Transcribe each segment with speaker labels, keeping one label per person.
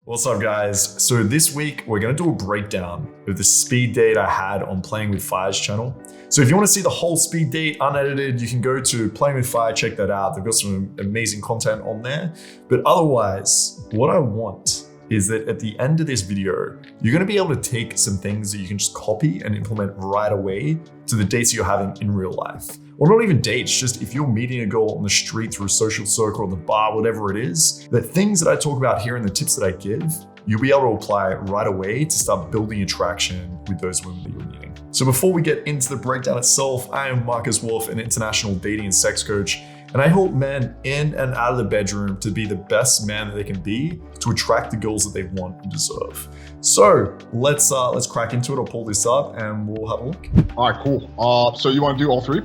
Speaker 1: What's up, guys? So this week we're going to do a breakdown of the speed date I had on Playing with Fire's channel. So if you want to see the whole speed date unedited, you can go to Playing with Fire, check that out. They've got some amazing content on there. But otherwise, what I want is that at the end of this video, you're going to be able to take some things that you can just copy and implement right away to the dates you're having in real life. Or not even dates, just if you're meeting a girl on the street, through a social circle, or the bar, whatever it is, the things that I talk about here and the tips that I give, you'll be able to apply right away to start building attraction with those women that you're meeting. So before we get into the breakdown itself, I am Marcus Wolf, an international dating and sex coach, and I help men in and out of the bedroom to be the best man that they can be to attract the girls that they want and deserve. So let's crack into it. I'll pull this up and we'll have a look.
Speaker 2: All right, cool. So you want to do all three?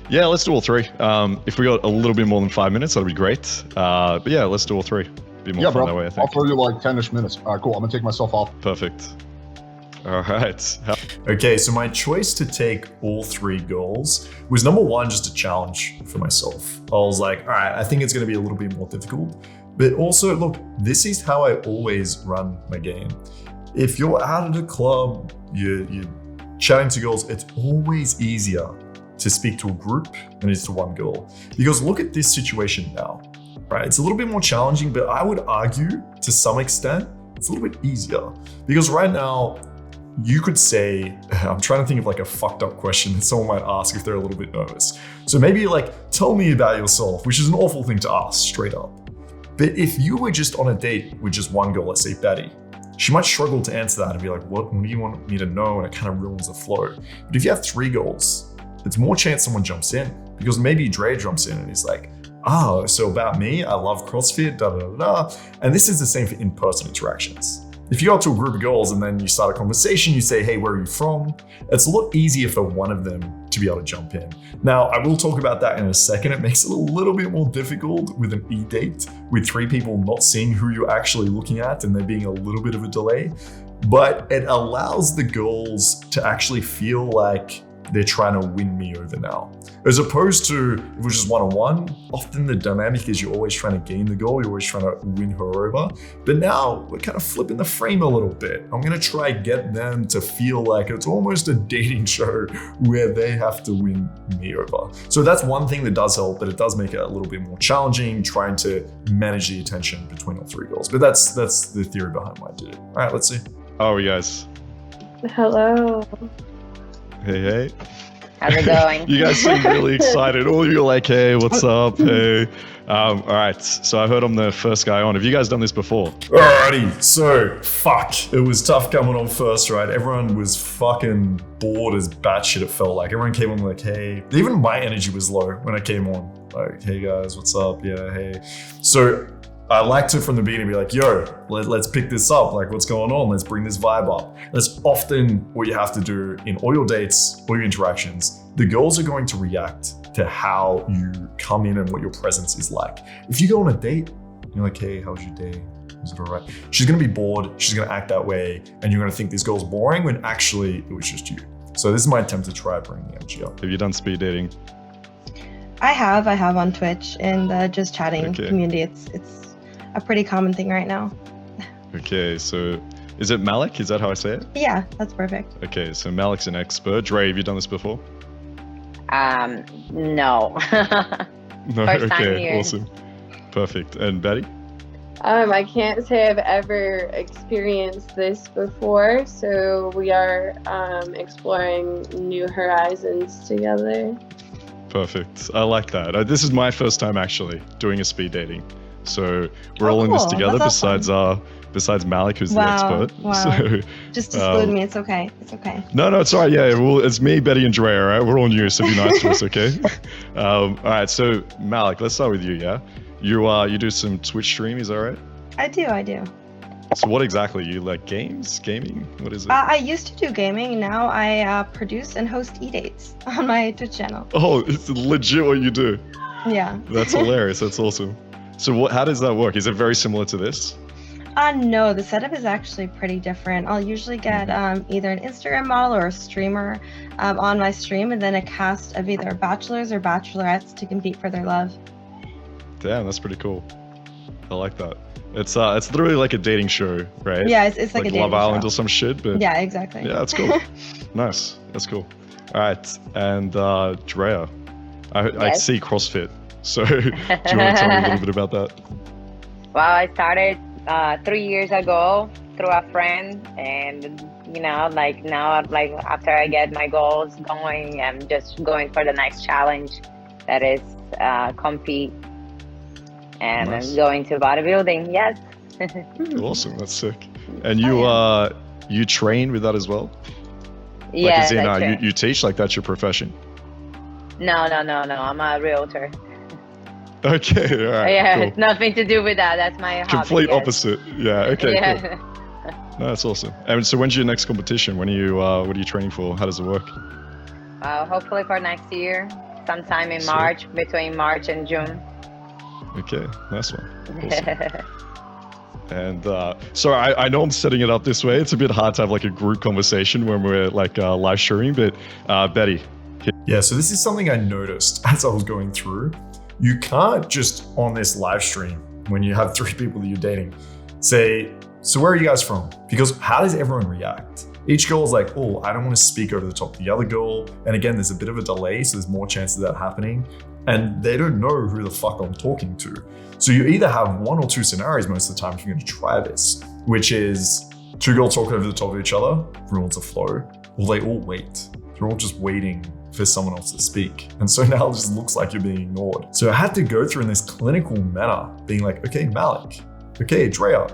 Speaker 3: Yeah, let's do all three. If we got a little bit more than 5 minutes, that'd be great. But yeah, let's do all three. Be more fun that way, I think.
Speaker 2: I'll throw you like 10-ish minutes. All right, cool. I'm gonna take myself off.
Speaker 3: Perfect. All right.
Speaker 1: Okay, so my choice to take all three girls was number one, just a challenge for myself. I was like, all right, I think it's gonna be a little bit more difficult. But also, look, this is how I always run my game. If you're out at a club, you're chatting to girls, it's always easier to speak to a group than it is to one girl. Because look at this situation now, right? It's a little bit more challenging, but I would argue to some extent, it's a little bit easier. Because right now, you could say, I'm trying to think of like a fucked up question that someone might ask if they're a little bit nervous. So maybe like, tell me about yourself, which is an awful thing to ask straight up. But if you were just on a date with just one girl, let's say Betty, she might struggle to answer that and be like, what do you want me to know? And it kind of ruins the flow. But if you have three girls, it's more chance someone jumps in, because maybe Dre jumps in and he's like, oh, so about me, I love CrossFit, da da da da. And this is the same for in-person interactions. If you go to a group of girls and then you start a conversation, you say, hey, where are you from? It's a lot easier for one of them to be able to jump in. Now, I will talk about that in a second. It makes it a little bit more difficult with an e-date, with three people not seeing who you're actually looking at and there being a little bit of a delay. But it allows the girls to actually feel like they're trying to win me over now. As opposed to, if it was just one-on-one, often the dynamic is you're always trying to gain the goal, you're always trying to win her over. But now we're kind of flipping the frame a little bit. I'm gonna try get them to feel like it's almost a dating show where they have to win me over. So that's one thing that does help, but it does make it a little bit more challenging trying to manage the attention between all three girls. But that's the theory behind why I did it. All right, let's see.
Speaker 3: How are you guys?
Speaker 4: Hello.
Speaker 3: Hey.
Speaker 4: How's it going?
Speaker 3: You guys seem really excited. All of you are like, hey, what's up? Hey. All right, so I heard I'm the first guy on. Have you guys done this before?
Speaker 1: Alrighty, so fuck. It was tough coming on first, right? Everyone was fucking bored as batshit, it felt like. Everyone came on like, hey. Even my energy was low when I came on. Like, hey guys, what's up? Yeah, hey. So I like to, from the beginning, be like, yo, let's pick this up. Like, what's going on? Let's bring this vibe up. That's often what you have to do in all your dates, all your interactions. The girls are going to react to how you come in and what your presence is like. If you go on a date, you're like, hey, how was your day? Is it all right? She's gonna be bored. She's gonna act that way. And you're gonna think this girl's boring when actually it was just you. So this is my attempt to try bringing the energy up.
Speaker 3: Have you done speed dating?
Speaker 4: I have on Twitch in the just chatting community. It's a pretty common thing right now.
Speaker 3: Okay, so is it Malik? Is that how I say it?
Speaker 4: Yeah, that's perfect.
Speaker 3: Okay, so Malik's an expert. Dre, have you done this before?
Speaker 5: No.
Speaker 3: No.
Speaker 5: First time
Speaker 3: Okay,
Speaker 5: here.
Speaker 3: awesome. Perfect. And Betty?
Speaker 6: I can't say I've ever experienced this before, so we are exploring new horizons together.
Speaker 3: Perfect. I like that. This is my first time actually doing a speed dating. So we're all in this
Speaker 4: cool.
Speaker 3: together
Speaker 4: That's
Speaker 3: besides Malik, who's
Speaker 4: Wow.
Speaker 3: the expert.
Speaker 4: Wow.
Speaker 3: So,
Speaker 4: Just exclude me. It's okay. It's okay.
Speaker 3: No, it's all right. Yeah, well, it's me, Betty, and Dre, all right? We're all new, so be nice to us, okay? All right, so Malik, let's start with you, yeah? You do some Twitch stream, is that right?
Speaker 4: I do.
Speaker 3: So what exactly? You like games? Gaming? What is it?
Speaker 4: I used to do gaming. Now I produce and host e-dates on my Twitch channel.
Speaker 3: Oh, it's legit what you do.
Speaker 4: Yeah.
Speaker 3: That's hilarious. That's awesome. So how does that work? Is it very similar to this?
Speaker 4: No, the setup is actually pretty different. I'll usually get either an Instagram model or a streamer on my stream, and then a cast of either bachelors or bachelorettes to compete for their love.
Speaker 3: Damn, that's pretty cool. I like that. It's literally like a dating show, right?
Speaker 4: Yeah, it's like a dating
Speaker 3: Love Island
Speaker 4: show.
Speaker 3: or some shit. But
Speaker 4: Yeah, exactly.
Speaker 3: yeah, that's cool. Nice, that's cool. All right, and Drea, I
Speaker 5: Yes.
Speaker 3: see CrossFit. So do you want to tell me a little bit about that?
Speaker 5: Well, I started 3 years ago through a friend, and like now, like after I get my goals going, I'm just going for the next challenge, that is compete, and
Speaker 3: Nice.
Speaker 5: I'm going to bodybuilding. Yes.
Speaker 3: Awesome, that's sick. And you train with that as well? Like,
Speaker 5: Yes,
Speaker 3: as in,
Speaker 5: I train.
Speaker 3: you teach, like that's your profession?
Speaker 5: No. I'm a realtor.
Speaker 3: Okay, all right,
Speaker 5: Yeah,
Speaker 3: cool.
Speaker 5: it's nothing to do with that. That's my hobby.
Speaker 3: Complete
Speaker 5: yes.
Speaker 3: opposite. Yeah, okay,
Speaker 5: Yeah.
Speaker 3: cool. No, that's awesome. And so when's your next competition? What are you training for? How does it work?
Speaker 5: Hopefully for next year, sometime in
Speaker 3: Sick.
Speaker 5: March, between March and June.
Speaker 3: Okay, nice one. Awesome. And so I know I'm setting it up this way. It's a bit hard to have like a group conversation when we're like live streaming, but Betty.
Speaker 1: Yeah, so this is something I noticed as I was going through. You can't just on this live stream, when you have 3 people that you're dating, say, so where are you guys from? Because how does everyone react? Each girl is like, oh, I don't want to speak over the top of the other girl. And again, there's a bit of a delay, so there's more chances of that happening. And they don't know who the fuck I'm talking to. So you either have 1 or 2 scenarios most of the time if you're going to try this, which is 2 girls talking over the top of each other, everyone's a flow, or they all wait. They're all just waiting for someone else to speak. And so now it just looks like you're being ignored. So I had to go through in this clinical manner, being like, okay, Malik, okay, Drea.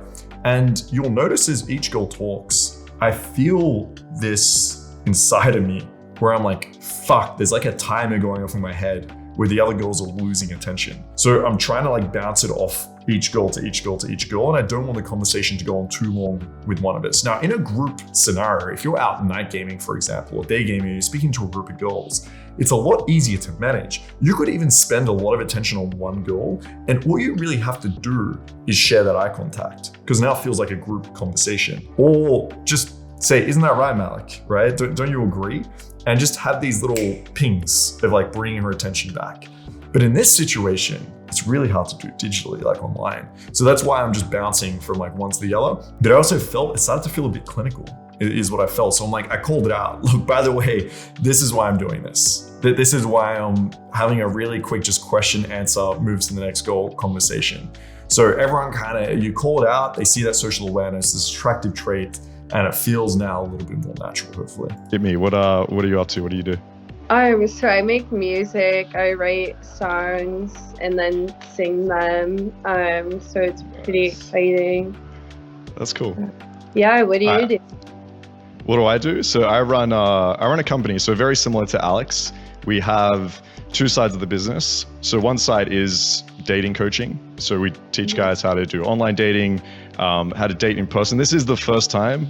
Speaker 1: And you'll notice as each girl talks, I feel this inside of me where I'm like, fuck, there's like a timer going off in my head where the other girls are losing attention. So I'm trying to like bounce it off each girl to each girl to each girl, and I don't want the conversation to go on too long with one of us. Now, in a group scenario, if you're out night gaming, for example, or day gaming, you're speaking to a group of girls, it's a lot easier to manage. You could even spend a lot of attention on one girl, and all you really have to do is share that eye contact, because now it feels like a group conversation. Or just say, isn't that right, Malik, right? Don't you agree? And just have these little pings of like bringing her attention back. But in this situation, it's really hard to do digitally, like online. So that's why I'm just bouncing from like one to the other. But I also felt, it started to feel a bit clinical, is what I felt. So I'm like, I called it out. Look, by the way, this is why I'm doing this. This is why I'm having a really quick just question, answer, moves to the next goal conversation. So everyone you call it out, they see that social awareness, this attractive trait, and it feels now a little bit more natural, hopefully.
Speaker 3: Hit me. What are you up to? What do you do?
Speaker 6: So I make music, I write songs and then sing them. So it's pretty exciting.
Speaker 3: That's cool.
Speaker 6: Yeah, what do you do?
Speaker 3: What do I do? So I run a company. So very similar to Alex. We have 2 sides of the business. So one side is dating coaching. So we teach guys how to do online dating, how to date in person. This is the first time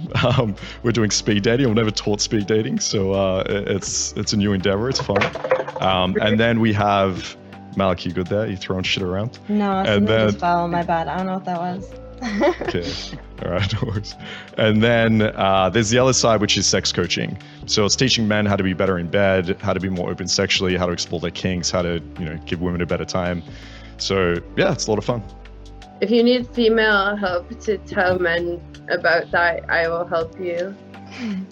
Speaker 3: we're doing speed dating. I've never taught speed dating, so it's a new endeavor. It's fun. And then we have Malik. You good there? You throwing shit around?
Speaker 4: No, something just fell on my bed. I don't know what that was.
Speaker 3: Okay. All right, no worries. And then there's the other side, which is sex coaching. So it's teaching men how to be better in bed, how to be more open sexually, how to explore their kinks, how to give women a better time. So yeah, it's a lot of fun.
Speaker 6: If you need female help to tell men about that, I will help you.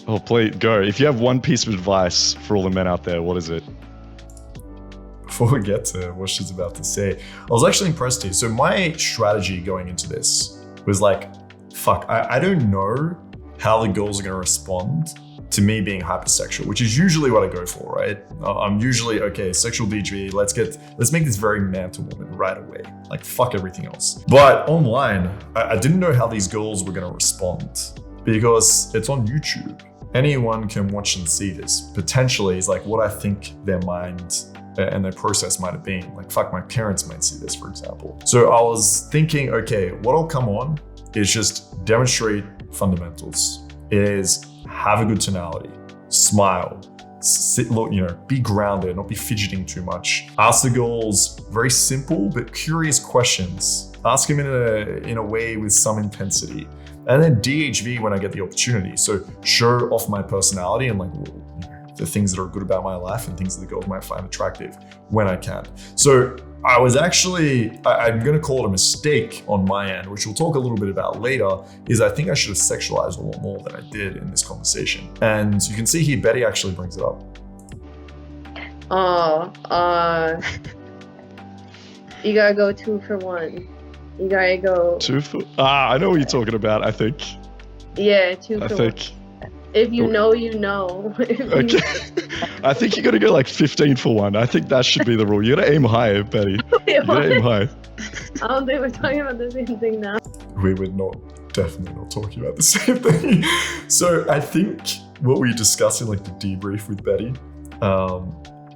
Speaker 3: Oh, please go. If you have one piece of advice for all the men out there, what is it?
Speaker 1: Before we get to what she's about to say, I was actually impressed here. So my strategy going into this was like, fuck, I don't know how the girls are going to respond to me being hypersexual, which is usually what I go for, right? I'm usually, okay, sexual DG, let's make this very man to woman right away. Like, fuck everything else. But online, I didn't know how these girls were going to respond because it's on YouTube. Anyone can watch and see this. Potentially, it's like what I think their mind and their process might have been. Like, fuck, my parents might see this, for example. So I was thinking, okay, what'll come on is just demonstrate fundamentals. It is have a good tonality, smile, sit, look, be grounded, not be fidgeting too much. Ask the girls very simple but curious questions. Ask them in a way with some intensity. And then DHV when I get the opportunity. So show off my personality and the things that are good about my life and things that the girls might find attractive when I can. So I was actually, I'm going to call it a mistake on my end, which we'll talk a little bit about later, is I think I should have sexualized a lot more than I did in this conversation. And you can see here, Betty actually brings it up.
Speaker 6: You gotta go 2 for 1. You gotta go.
Speaker 3: 2 for... I know what you're talking about, I think.
Speaker 6: Yeah, 2
Speaker 3: I
Speaker 6: for
Speaker 3: think...
Speaker 6: 1. If you know, you know.
Speaker 3: Okay. I think you gotta go like 15 for 1. I think that should be the rule. You gotta aim high, Betty. You gotta aim high.
Speaker 6: I don't think we're talking about the same thing now.
Speaker 1: We were definitely not talking about the same thing. So I think what we discussed in like the debrief with Betty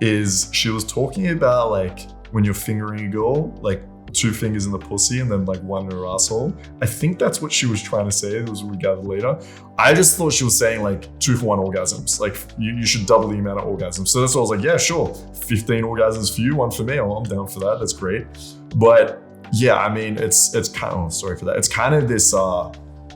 Speaker 1: is she was talking about like when you're fingering a girl, like 2 fingers in the pussy and then like 1 in her asshole. I think that's what she was trying to say. It was what we gathered later. I just thought she was saying like 2 for 1 orgasms. Like you should double the amount of orgasms. So that's what I was like, yeah, sure. 15 orgasms for you, 1 for me. Oh, I'm down for that. That's great. But yeah, I mean, it's kind of, sorry for that. It's kind of this,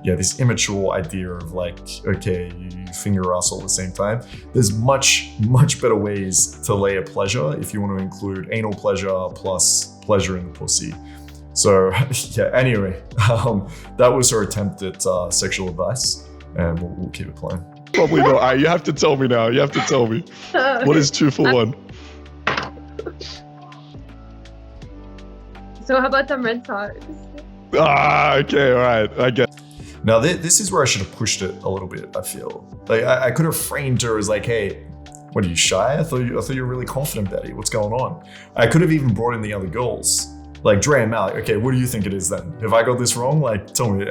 Speaker 1: this immature idea of like, okay, you finger your asshole at the same time. There's much, much better ways to layer pleasure if you want to include anal pleasure plus pleasure in the pussy. So yeah, anyway, that was her attempt at sexual advice, and we'll keep it playing.
Speaker 3: Probably not. All right, you have to tell me now. You have to tell me. What is 2 for 1?
Speaker 6: So how about them Red Sox?
Speaker 3: Okay, all right. I get.
Speaker 1: Now this is where I should have pushed it a little bit. I feel like I could have framed her as like, hey, what are you, shy? I thought you were really confident, Betty. What's going on? I could have even brought in the other girls, like Dre and Malik. Okay, what do you think it is then? If I got this wrong, like tell me.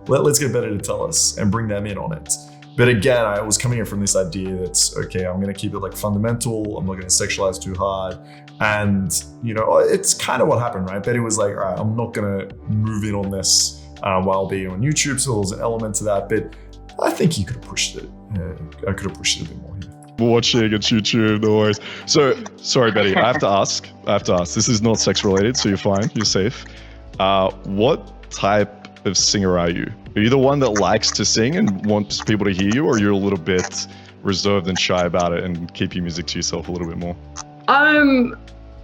Speaker 1: Let's get Betty to tell us and bring them in on it. But again, I was coming in from this idea that's okay. I'm gonna keep it like fundamental. I'm not gonna sexualize too hard, and you know, it's kind of what happened, right? Betty was like, all right, I'm not gonna move in on this while being on YouTube. So there was an element to that, but I think you could have pushed it. I could have pushed it a bit more here.
Speaker 3: Watching it's YouTube, no worries. So, sorry, Betty, I have to ask. This is not sex related, so you're fine. You're safe. What type of singer are you? Are you the one that likes to sing and wants people to hear you, or you're a little bit reserved and shy about it and keep your music to yourself a little bit more?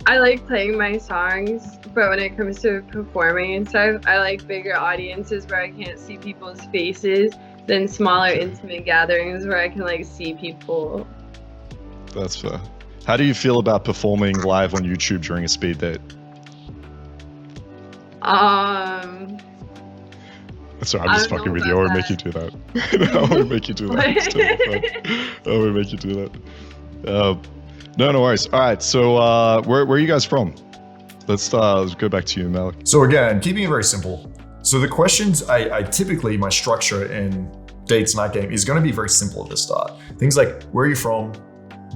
Speaker 6: I like playing my songs, but when it comes to performing and stuff, I like bigger audiences where I can't see people's faces than smaller intimate gatherings where I can like see people.
Speaker 3: That's fair. How do you feel about performing live on YouTube during a speed date? Sorry, I'm just fucking with you. I won't make you do that. I won't make you do that. It's totally fine. I won't make you do that. No worries. All right, so where are you guys from? Let's go back to you, Malik.
Speaker 1: So again, keeping it very simple. So the questions I typically, my structure in Dates Night Game is going to be very simple at the start. Things like, where are you from?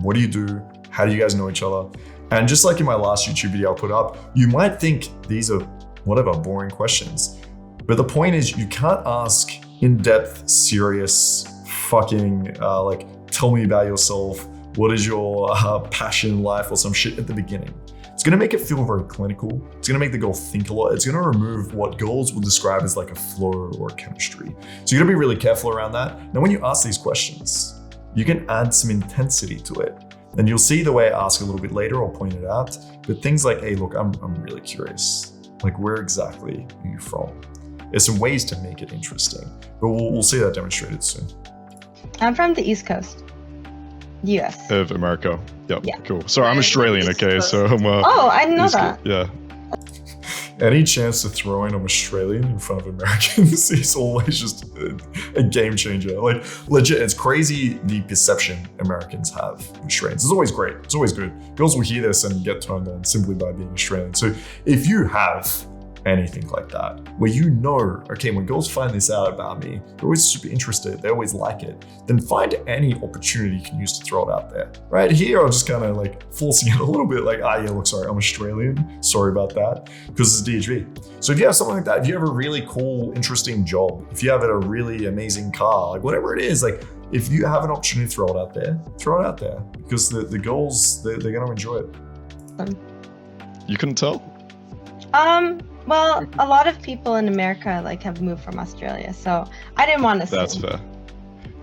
Speaker 1: What do you do? How do you guys know each other? And just like in my last YouTube video I put up, you might think these are whatever, boring questions. But the point is you can't ask in-depth, serious, fucking, like, tell me about yourself. What is your passion in life or some shit at the beginning? It's gonna make it feel very clinical. It's gonna make the girl think a lot. It's gonna remove what girls would describe as like a flow or a chemistry. So you gotta be really careful around that. Now, when you ask these questions, you can add some intensity to it. And you'll see the way I ask a little bit later, I'll point it out. But things like, hey, look, I'm really curious. Like, where exactly are you from? There's some ways to make it interesting, but we'll see that demonstrated soon.
Speaker 4: I'm from the East Coast, US.
Speaker 3: Of America. Yep.
Speaker 4: Yeah.
Speaker 3: Cool. Sorry, I'm Australian. Okay, so I'm.
Speaker 4: Oh, I didn't know that.
Speaker 3: Yeah.
Speaker 1: Any chance to throw in I'm Australian in front of Americans is always just a game changer. Like, legit, it's crazy the perception Americans have of Australians. It's always great. It's always good. Girls will hear this and get turned on simply by being Australian. So if you have anything like that, where you know, okay, when girls find this out about me, they're always super interested, they always like it, then find any opportunity you can use to throw it out there. Right here, I'm just kind of like forcing it a little bit, like, yeah, look, sorry, I'm Australian, sorry about that, because it's DHV. So if you have something like that, if you have a really cool, interesting job, if you have a really amazing car, like whatever it is, like if you have an opportunity to throw it out there, because the girls, they're gonna enjoy it.
Speaker 3: You couldn't tell?
Speaker 4: Well, a lot of people in America like have moved from Australia, so I didn't want to say.
Speaker 3: That's fair.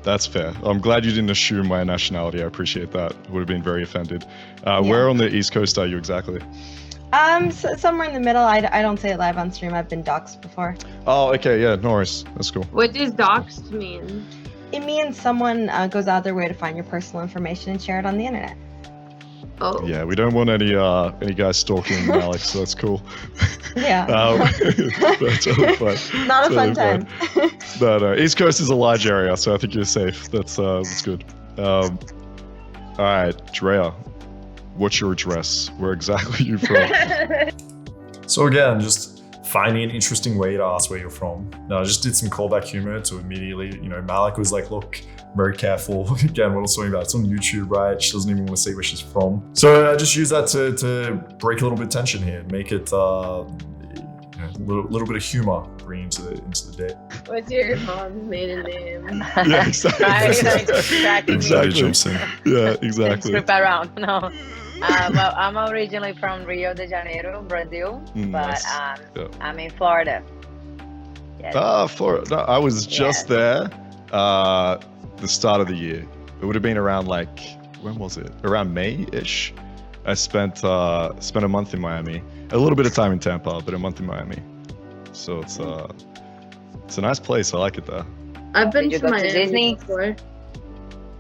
Speaker 3: That's fair. I'm glad you didn't assume my nationality. I appreciate that. Would have been very offended. Where on the East Coast are you exactly?
Speaker 4: Somewhere in the middle. I don't say it live on stream. I've been doxxed before.
Speaker 3: Oh, okay, yeah, no worries. That's cool.
Speaker 6: What does doxed mean?
Speaker 4: It means someone goes out their way to find your personal information and share it on the internet.
Speaker 6: Oh.
Speaker 3: Yeah, we don't want any guys stalking Alex, so that's cool.
Speaker 4: Yeah.
Speaker 3: That's totally fine.
Speaker 4: Not a fun
Speaker 3: Totally
Speaker 4: time.
Speaker 3: fine. No, East Coast is a large area, so I think you're safe. That's good. All right, Drea, what's your address? Where exactly are you from?
Speaker 1: So again, just finding an interesting way to ask where you're from. Now, I just did some callback humor to immediately, Malik was like, look, very careful. Again, what I was talking about, it's on YouTube, right? She doesn't even want to say where she's from. So I just use that to break a little bit of tension here, make it a little bit of humor bring into the day.
Speaker 6: What's your mom's maiden name?
Speaker 3: Yeah, exactly.
Speaker 1: Everybody jumps in.
Speaker 3: Yeah, exactly.
Speaker 5: Flip around. No. Well, I'm originally from Rio de Janeiro, Brazil, but I'm in Florida. Yes.
Speaker 3: Florida. No, I was just there the start of the year. It would have been around when was it? Around May-ish. I spent a month in Miami. A little bit of time in Tampa, but a month in Miami. So it's a nice place. I like it there.
Speaker 6: I've been
Speaker 5: Did you
Speaker 6: to
Speaker 5: go to
Speaker 6: Miami
Speaker 5: Disney?
Speaker 6: before.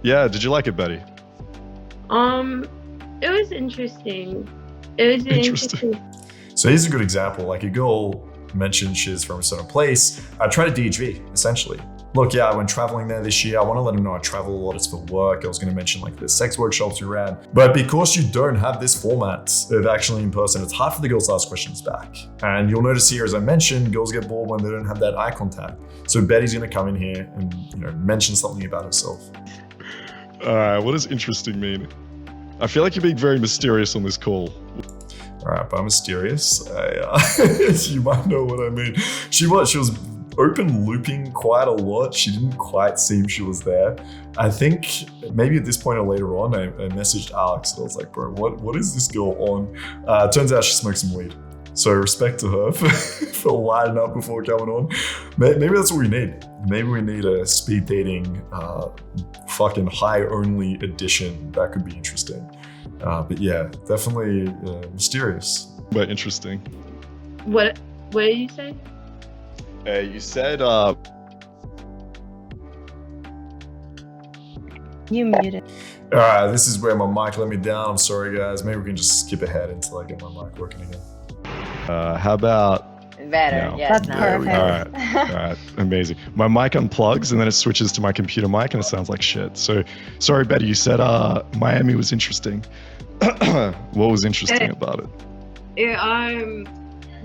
Speaker 3: Yeah, did you like it, Betty?
Speaker 6: It was interesting. It was interesting.
Speaker 1: So here's a good example. Like a girl mentioned she's from a certain place. I tried a DHV, essentially. Look, yeah, I went traveling there this year. I want to let them know I travel a lot. It's for work. I was going to mention the sex workshops we ran. But because you don't have this format of actually in person, it's hard for the girls to ask questions back. And you'll notice here, as I mentioned, girls get bored when they don't have that eye contact. So Betty's going to come in here and mention something about herself.
Speaker 3: All right, what does interesting mean? I feel like you're being very mysterious on this call.
Speaker 1: All right, by mysterious, you might know what I mean. She was open looping quite a lot. She didn't quite seem she was there. I think maybe at this point or later on, I messaged Alex and I was like, bro, what is this girl on? Turns out she smoked some weed. So respect to her for lighting up before coming on. Maybe that's what we need. Maybe we need a speed dating fucking high only edition. That could be interesting. But yeah, definitely mysterious.
Speaker 3: But interesting.
Speaker 6: What did you say?
Speaker 3: You said
Speaker 4: You muted.
Speaker 1: All right, this is where my mic let me down. I'm sorry, guys. Maybe we can just skip ahead until I get my mic working again.
Speaker 3: how about
Speaker 5: Better.
Speaker 3: No.
Speaker 5: Yes.
Speaker 4: That's
Speaker 5: no.
Speaker 4: perfect.
Speaker 3: all right, amazing. My mic unplugs and then it switches to my computer mic and it sounds like shit. So sorry, Betty, you said Miami was interesting. What was interesting about it?
Speaker 6: Yeah,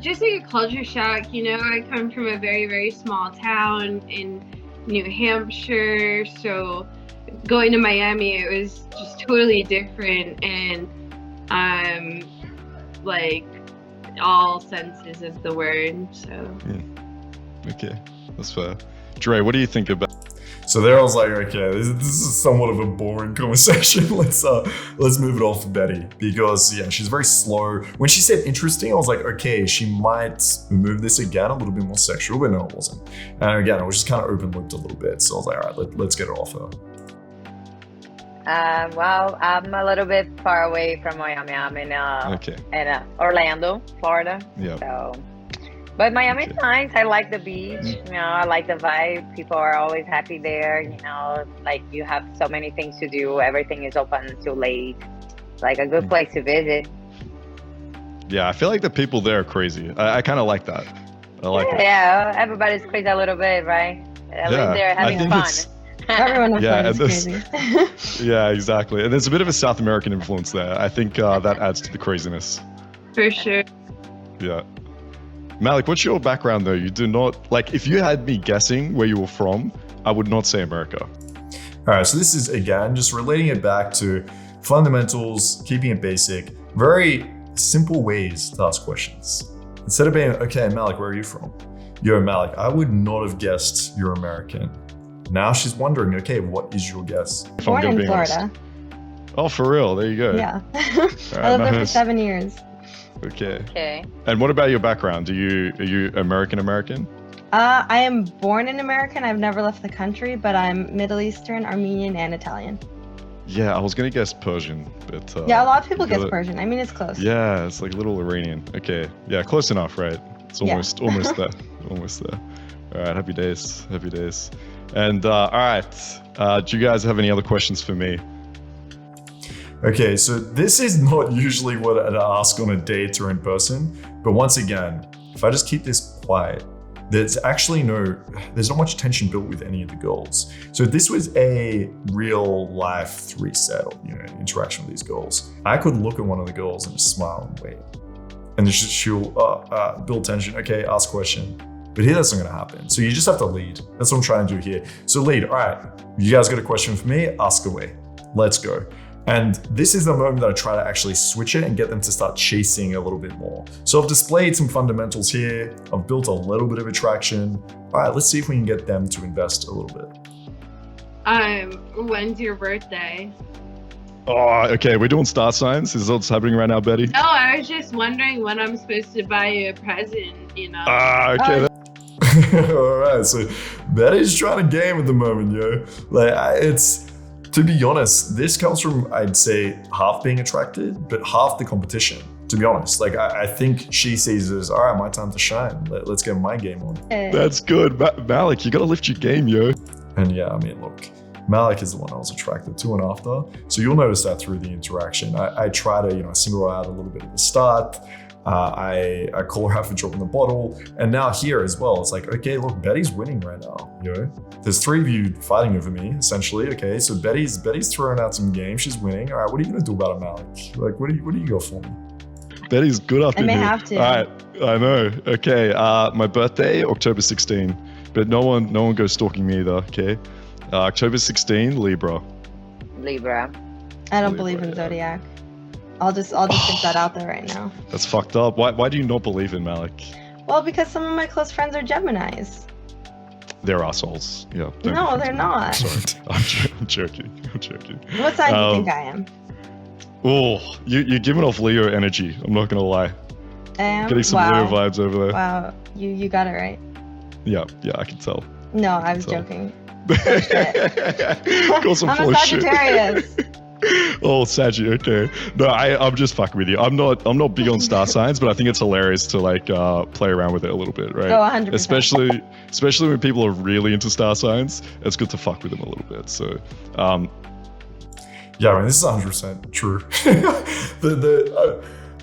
Speaker 6: just like a culture shock. I come from a very, very small town in New Hampshire, so going to Miami, it was just totally different, and like all senses of the word. So
Speaker 3: Okay, that's fair. Dre, what do you think about?
Speaker 1: So there I was like, okay, this is somewhat of a boring conversation. Let's move it off to Betty, because yeah, she's very slow. When she said interesting, I was like, okay, she might move this again a little bit more sexual, but no, it wasn't. And again, it was just kind of open looped a little bit. So I was like, all right, let's get it off her.
Speaker 5: Well, I'm a little bit far away from Miami. I'm in Orlando, Florida.
Speaker 3: Yeah.
Speaker 5: So, but Miami's nice. I like the beach. I like the vibe. People are always happy there. Like you have so many things to do. Everything is open until late. Like a good place to visit.
Speaker 3: Yeah, I feel like the people there are crazy. I kind of like that. I like it.
Speaker 5: Yeah, everybody's crazy a little bit, right? At least they're having fun.
Speaker 4: Everyone in Florida is crazy.
Speaker 3: Yeah, exactly. And there's a bit of a South American influence there. I think that adds to the craziness.
Speaker 6: for sure.
Speaker 3: Yeah. Malik, what's your background though? You do not, if you had me guessing where you were from, I would not say America.
Speaker 1: All right, so this is, again, just relating it back to fundamentals, keeping it basic, very simple ways to ask questions. Instead of being, okay, Malik, where are you from? Yo, Malik, I would not have guessed you're American. Now she's wondering, okay, what is your guess?
Speaker 3: If I'm
Speaker 4: Born
Speaker 3: gonna
Speaker 4: in
Speaker 3: be honest.
Speaker 4: Florida.
Speaker 3: Oh, for real? There you go.
Speaker 4: Yeah.
Speaker 3: All right,
Speaker 4: I lived there for
Speaker 3: nice.
Speaker 4: 7 years.
Speaker 3: Okay.
Speaker 5: Okay.
Speaker 3: And what about your background? Are you American?
Speaker 4: I am born in America and I've never left the country, but I'm Middle Eastern, Armenian, and Italian.
Speaker 3: Yeah, I was gonna guess Persian, but
Speaker 4: Yeah, a lot of people
Speaker 3: you
Speaker 4: guess
Speaker 3: got it.
Speaker 4: Persian. I mean, it's close.
Speaker 3: Yeah, it's like a little Iranian. Okay, yeah, close enough, right? It's
Speaker 4: Yeah.
Speaker 3: almost there, almost there. All right, happy days, happy days. And all right, do you guys have any other questions for me?
Speaker 1: Okay, so this is not usually what I'd ask on a date or in person, but once again, if I just keep this quiet, there's not much tension built with any of the girls. So this was a real life 3 set, interaction with these girls. I could look at one of the girls and just smile and wait. And she'll build tension, okay, ask question. But here that's not gonna happen. So you just have to lead. That's what I'm trying to do here. So lead, all right, you guys got a question for me? Ask away, let's go. And this is the moment that I try to actually switch it and get them to start chasing a little bit more. So I've displayed some fundamentals here. I've built a little bit of attraction. All right, let's see if we can get them to invest a little bit.
Speaker 6: When's your birthday?
Speaker 3: Oh, okay, we're doing star signs. Is that what's happening right now, Betty?
Speaker 6: No, I was just wondering when I'm supposed to buy you a present, you know?
Speaker 3: Okay.
Speaker 1: All right, so Betty's trying to game at the moment, yo. To be honest, this comes from, I'd say, half being attracted, but half the competition, to be honest. I think she sees it as, all right, my time to shine. Let's get my game on.
Speaker 3: That's good. Malik, you gotta lift your game, yo.
Speaker 1: And yeah, I mean, look, Malik is the one I was attracted to and after. So you'll notice that through the interaction. I try to, single her out a little bit at the start. I call her out for dropping the bottle. And now here as well, it's like, okay, look, Betty's winning right now, There's 3 of you fighting over me, essentially. Okay, so Betty's throwing out some game. She's winning. All right, what are you gonna do about it, Malik? What do you go for me?
Speaker 3: Betty's good up in here.
Speaker 4: I may have to.
Speaker 3: All right, I know. Okay, my birthday, October 16. But no one goes stalking me either, okay? October 16, Libra.
Speaker 5: Libra.
Speaker 4: I don't believe in zodiac. I'll just get that out there right now.
Speaker 3: That's fucked up. Why do you not believe in Malik?
Speaker 4: Well, because some of my close friends are Geminis.
Speaker 3: They're assholes. Yeah.
Speaker 4: No, they're not.
Speaker 3: Sorry, I'm joking.
Speaker 4: What sign do you think I am?
Speaker 3: Oh, you're giving off Leo energy. I'm not gonna lie.
Speaker 4: I am?
Speaker 3: Getting some Leo vibes over there.
Speaker 4: Wow, you got it right.
Speaker 3: Yeah, I can tell.
Speaker 4: No, I was joking.
Speaker 3: Of course I'm full of shit.
Speaker 4: Sagittarius.
Speaker 3: Oh, Saggy, okay. No, I'm just fucking with you. I'm not big on star signs, but I think it's hilarious to play around with it a little bit, right?
Speaker 4: Oh, 100%.
Speaker 3: Especially when people are really into star signs, it's good to fuck with them a little bit. So,
Speaker 1: yeah, I mean, this is 100% true.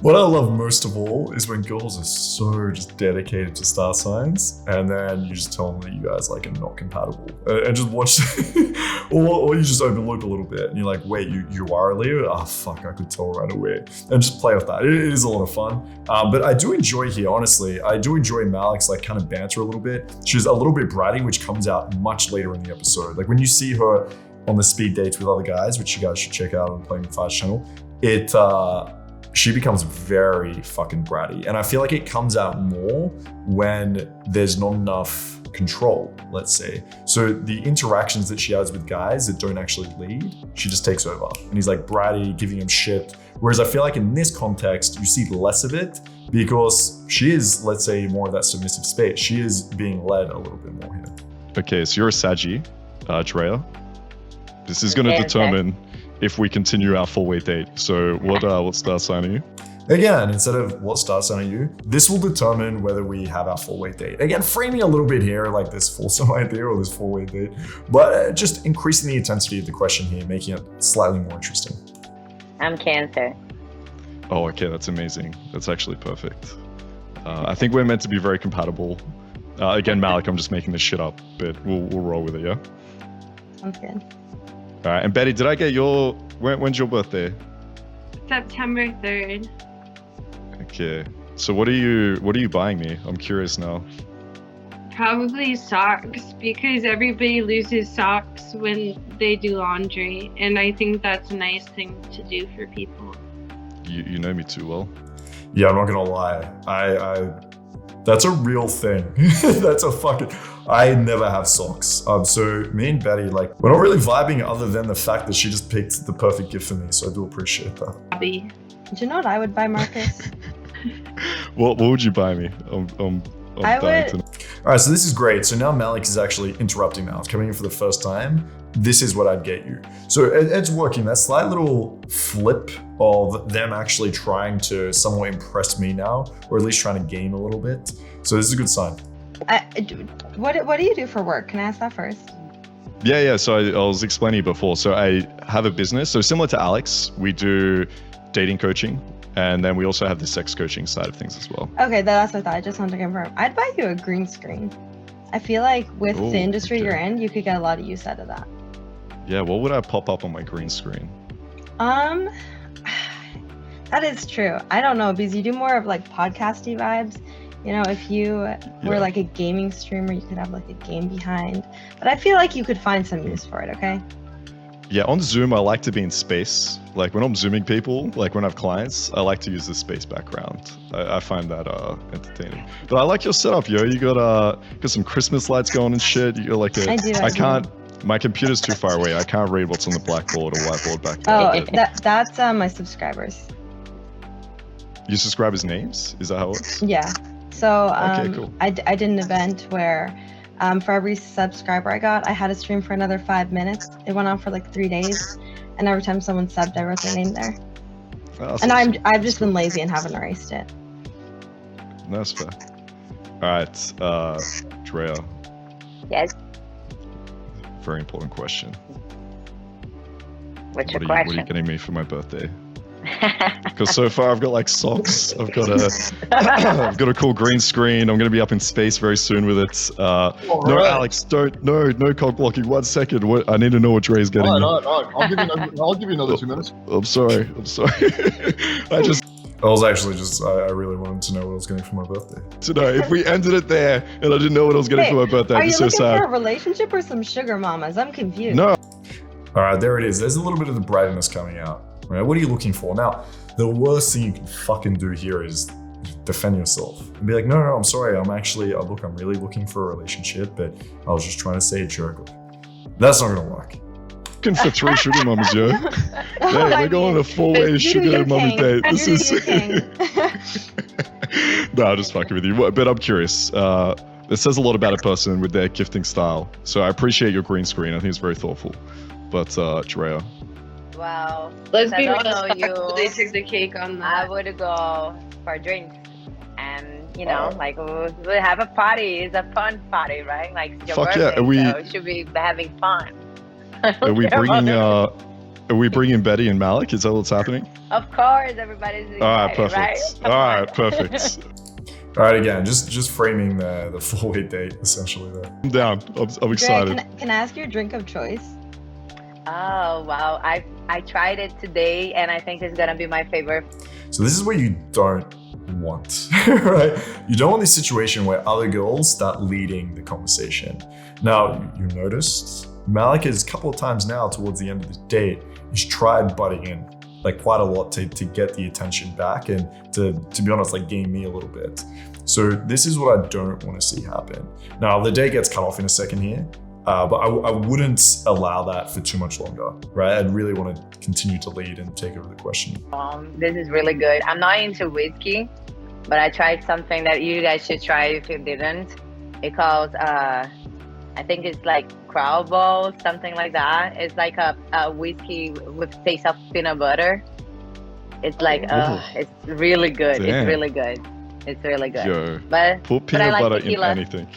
Speaker 1: What I love most of all is when girls are so just dedicated to star signs, and then you just tell them that you guys are not compatible, and just watch, or you just overlook a little bit, and you're like, wait, you are a Leo? Oh fuck, I could tell right away, and just play off that. It is a lot of fun, but I do enjoy here, honestly. I do enjoy Malik's kind of banter a little bit. She's a little bit bratty, which comes out much later in the episode. When you see her on the speed dates with other guys, which you guys should check out on Playing with Fire's channel, she becomes very fucking bratty. And I feel like it comes out more when there's not enough control, let's say. So the interactions that she has with guys that don't actually lead, she just takes over. And he's bratty, giving him shit. Whereas I feel like in this context, you see less of it because she is, let's say, more of that submissive space. She is being led a little bit more here.
Speaker 3: Okay, so you're a Saggy, Drea. This is going to determine if we continue our 4-way date. So what star sign are you?
Speaker 1: Again, instead of what star sign are you, this will determine whether we have our 4-way date. Again, framing a little bit here like this foursome idea or this 4-way date, but just increasing the intensity of the question here, making it slightly more interesting.
Speaker 5: I'm Cancer.
Speaker 3: Oh, okay, that's amazing. That's actually perfect. I think we're meant to be very compatible. Again, Malik, I'm just making this shit up, but we'll roll with it, yeah?
Speaker 4: Sounds good.
Speaker 3: All right, and Betty, did I get when's your birthday?
Speaker 6: September 3rd.
Speaker 3: Okay, so what are you buying me? I'm curious now.
Speaker 6: Probably socks, because everybody loses socks when they do laundry, and I think that's a nice thing to do for people.
Speaker 3: You know me too well.
Speaker 1: Yeah, I'm not gonna lie. I that's a real thing. I never have socks. So me and Betty, we're not really vibing other than the fact that she just picked the perfect gift for me. So I do appreciate that.
Speaker 6: Hobby.
Speaker 4: Do you know what I would buy, Marcus?
Speaker 3: What would you buy me? I'm
Speaker 4: I
Speaker 3: dying
Speaker 4: would.
Speaker 3: to know.
Speaker 1: All right, so this is great. So now Malik is actually interrupting now. It's coming in for the first time. This is what I'd get you. So it's working. That slight little flip of them actually trying to somewhat impress me now, or at least trying to game a little bit. So this is a good sign.
Speaker 4: What do you do for work? Can I ask that first?
Speaker 3: Yeah. So I was explaining before. So I have a business. So similar to Alex, we do dating coaching. And then we also have the sex coaching side of things as well.
Speaker 4: Okay, that's what I thought. I just wanted to confirm. I'd buy you a green screen. I feel like with the industry you're in, you could get a lot of use out of that.
Speaker 3: Yeah, what would I pop up on my green screen?
Speaker 4: That is true. I don't know, because you do more of like podcasty vibes. You know, if you were like a gaming streamer, you could have like a game behind. But I feel like you could find some use for it, okay?
Speaker 3: Yeah, on Zoom, I like to be in space. Like when I'm Zooming people, like when I have clients, I like to use the space background. I find that entertaining. But I like your setup, yo. You got some Christmas lights going and shit. You got like a. I can't. My computer's too far away. I can't read what's on the blackboard or whiteboard back there.
Speaker 4: Oh, that's my subscribers.
Speaker 3: Your subscribers' names? Is that how it works?
Speaker 4: Yeah. So
Speaker 3: okay, cool.
Speaker 4: I did an event where for every subscriber I got, I had to stream for another 5 minutes. It went on for like 3 days, and every time someone subbed, I wrote their name there. And awesome. I've just been lazy and haven't erased it.
Speaker 3: That's fair. All right, Drea.
Speaker 5: Yes.
Speaker 3: Very important question.
Speaker 5: What's your question?
Speaker 3: What are you getting me for my birthday? Because so far I've got like socks. I've got a cool green screen. I'm gonna be up in space very soon with it. No, Alex, no cock blocking. 1 second. I need to know what Dre's getting.
Speaker 2: All right. I'll give you another 2 minutes.
Speaker 3: I'm sorry.
Speaker 1: I really wanted to know what I was getting for my birthday.
Speaker 3: To know if we ended it there and I didn't know what I was getting for my birthday, I'd be so sad.
Speaker 4: Are you looking for a relationship or some sugar mamas? I'm confused.
Speaker 3: No.
Speaker 1: All right, there it is. There's a little bit of the brightness coming out. Right? What are you looking for? Now, the worst thing you can fucking do here is defend yourself and be like, no, I'm sorry. I'm really looking for a relationship, but I was just trying to say a joke. That's not gonna work.
Speaker 3: Looking for 3 sugar mummies, yo. We're going on a 4-way sugar mummy date. This is. No, I'm just fucking with you. But I'm curious. It says a lot about a person with their gifting style. So I appreciate your green screen. I think it's very thoughtful. But Drea.
Speaker 5: Wow.
Speaker 6: Let's be real.
Speaker 5: They
Speaker 6: took the cake on that.
Speaker 5: I would go for drinks, and like we'll have a party. It's a fun party, right? Like it's your birthday, so we should be having fun.
Speaker 3: Are we bringing Betty and Malik? Is that what's happening?
Speaker 5: Of course, everybody's invited,
Speaker 3: all right, perfect.
Speaker 5: Right?
Speaker 3: All right, perfect.
Speaker 1: All right, again, just framing the 4-way date essentially there.
Speaker 3: I'm down. I'm excited.
Speaker 4: Dre, can I ask your drink of choice?
Speaker 5: Oh wow, I tried it today, and I think it's gonna be my favorite.
Speaker 1: So this is what you don't want, right? You don't want this situation where other girls start leading the conversation. Now, you noticed Malik has a couple of times now towards the end of the date, he's tried butting in like quite a lot to get the attention back and to be honest, like game me a little bit. So this is what I don't want to see happen. Now, the date gets cut off in a second here. But I wouldn't allow that for too much longer, right? I'd really want to continue to lead and take over the question.
Speaker 5: This is really good. I'm not into whiskey, but I tried something that you guys should try if you didn't. It calls, I think it's like crow ball, something like that. It's like a whiskey with taste of peanut butter. It's like, it's really good.
Speaker 3: Damn.
Speaker 5: It's really good. It's really good.
Speaker 3: Yo,
Speaker 5: but
Speaker 3: put peanut butter
Speaker 5: tequila.
Speaker 3: in anything.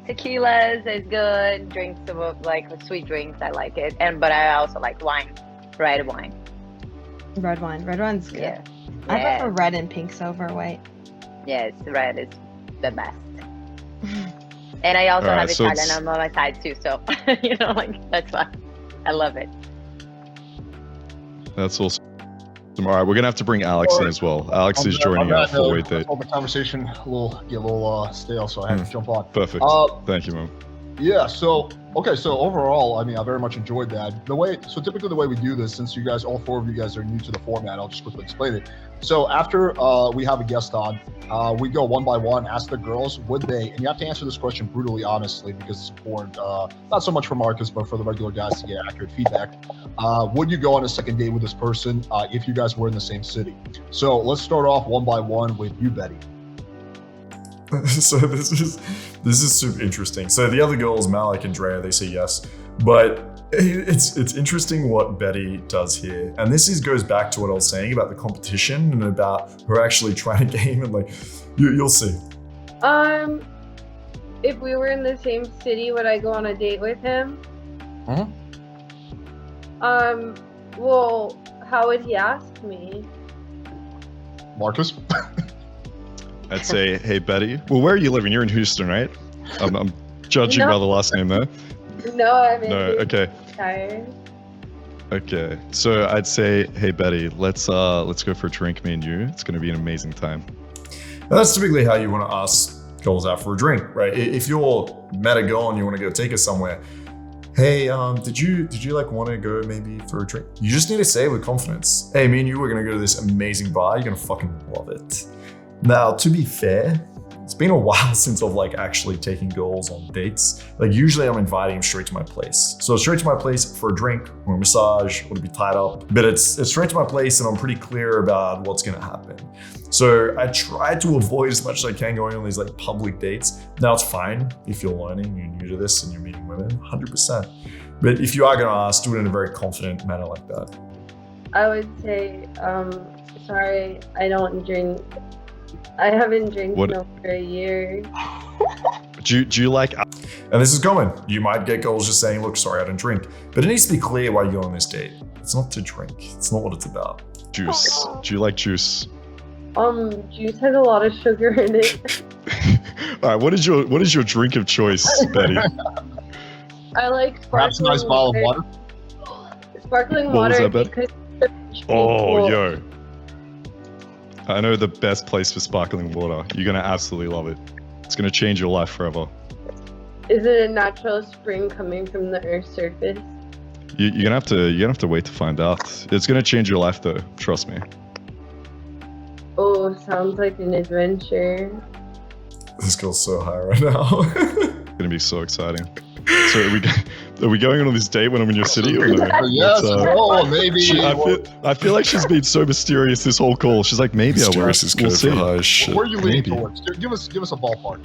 Speaker 5: Tequilas is good. Drinks like sweet drinks, I like it. But I also like wine, red wine.
Speaker 4: Red wine's good.
Speaker 5: Yeah.
Speaker 4: I prefer red and pinks over white.
Speaker 5: Yes, red is the best. And I also have Italian on my side too, so that's fun. I love it.
Speaker 3: That's awesome. All right, we're gonna have to bring Alex in as well. Alex is joining our 4-way date.
Speaker 2: The conversation will get a little stale, so I had to jump on.
Speaker 3: Perfect. Thank you, man.
Speaker 2: Yeah. So overall, I mean, I very much enjoyed that. Typically the way we do this, since all 4 of you guys are new to the format, I'll just quickly explain it. So after we have a guest on, we go one by one, ask the girls, would they, and you have to answer this question brutally honestly because it's important, not so much for Marcus, but for the regular guys to get accurate feedback. Would you go on a second date with this person if you guys were in the same city? So let's start off one by one with you, Betty.
Speaker 1: So this is super interesting. So the other girls, Malik and Drea, they say yes, but it's interesting what Betty does here, and this goes back to what I was saying about the competition and about her actually trying to game, and like you'll see.
Speaker 6: If we were in the same city, would I go on a date with him? Well, how would he ask me?
Speaker 2: Marcus?
Speaker 3: I'd say, hey, Betty. Well, where are you living? You're in Houston, right? I'm judging
Speaker 6: No.
Speaker 3: by the last name there.
Speaker 6: No, I'm in
Speaker 3: No, okay.
Speaker 6: tired.
Speaker 3: Okay. So I'd say, hey, Betty, let's go for a drink, me and you. It's going to be an amazing time.
Speaker 1: Now, that's typically how you want to ask girls out for a drink, right? If you're met a girl and you want to go take her somewhere, hey, did you like want to go maybe for a drink? You just need to say it with confidence. Hey, me and you, we're gonna go to this amazing bar. You're gonna fucking love it. Now, to be fair, it's been a while since I've like actually taken girls on dates. Like usually I'm inviting them straight to my place. So straight to my place for a drink or a massage or to be tied up. But it's straight to my place and I'm pretty clear about what's gonna happen. So I try to avoid as much as I can going on these like public dates. Now it's fine if you're learning, you're new to this and you're meeting women, 100%. But if you are gonna ask, do it in a very confident manner like that.
Speaker 6: I would say, sorry, I don't drink. I haven't drank in over a year.
Speaker 3: Do you like...
Speaker 1: And this is common. You might get girls just saying, look, sorry, I don't drink. But it needs to be clear why you go on this date. It's not to drink. It's not what it's about.
Speaker 3: Juice. Do you like juice?
Speaker 6: Juice has a lot of sugar in it.
Speaker 3: All right, what is your drink of choice, Betty?
Speaker 6: I like
Speaker 2: Perhaps a
Speaker 6: sparkling
Speaker 2: nice bottle of water.
Speaker 6: Sparkling
Speaker 3: What was
Speaker 6: water
Speaker 3: that, Betty?
Speaker 6: because
Speaker 3: Oh, yo. I know the best place for sparkling water. You're going to absolutely love it. It's going to change your life forever.
Speaker 6: Is it a natural spring coming from the Earth's surface?
Speaker 3: You're gonna have to wait to find out. It's gonna change your life though, trust me.
Speaker 6: Oh, sounds like an adventure.
Speaker 1: This girl's so high right now.
Speaker 3: It's gonna be so exciting. So are we going on this date when I'm in your city or no?
Speaker 2: Yes, no, maybe.
Speaker 3: I feel like she's been so mysterious this whole call. She's like, maybe I will.
Speaker 1: Mysterious is good for high as shit.
Speaker 2: Where are you leaning
Speaker 3: Maybe.
Speaker 2: towards? Give us a ballpark.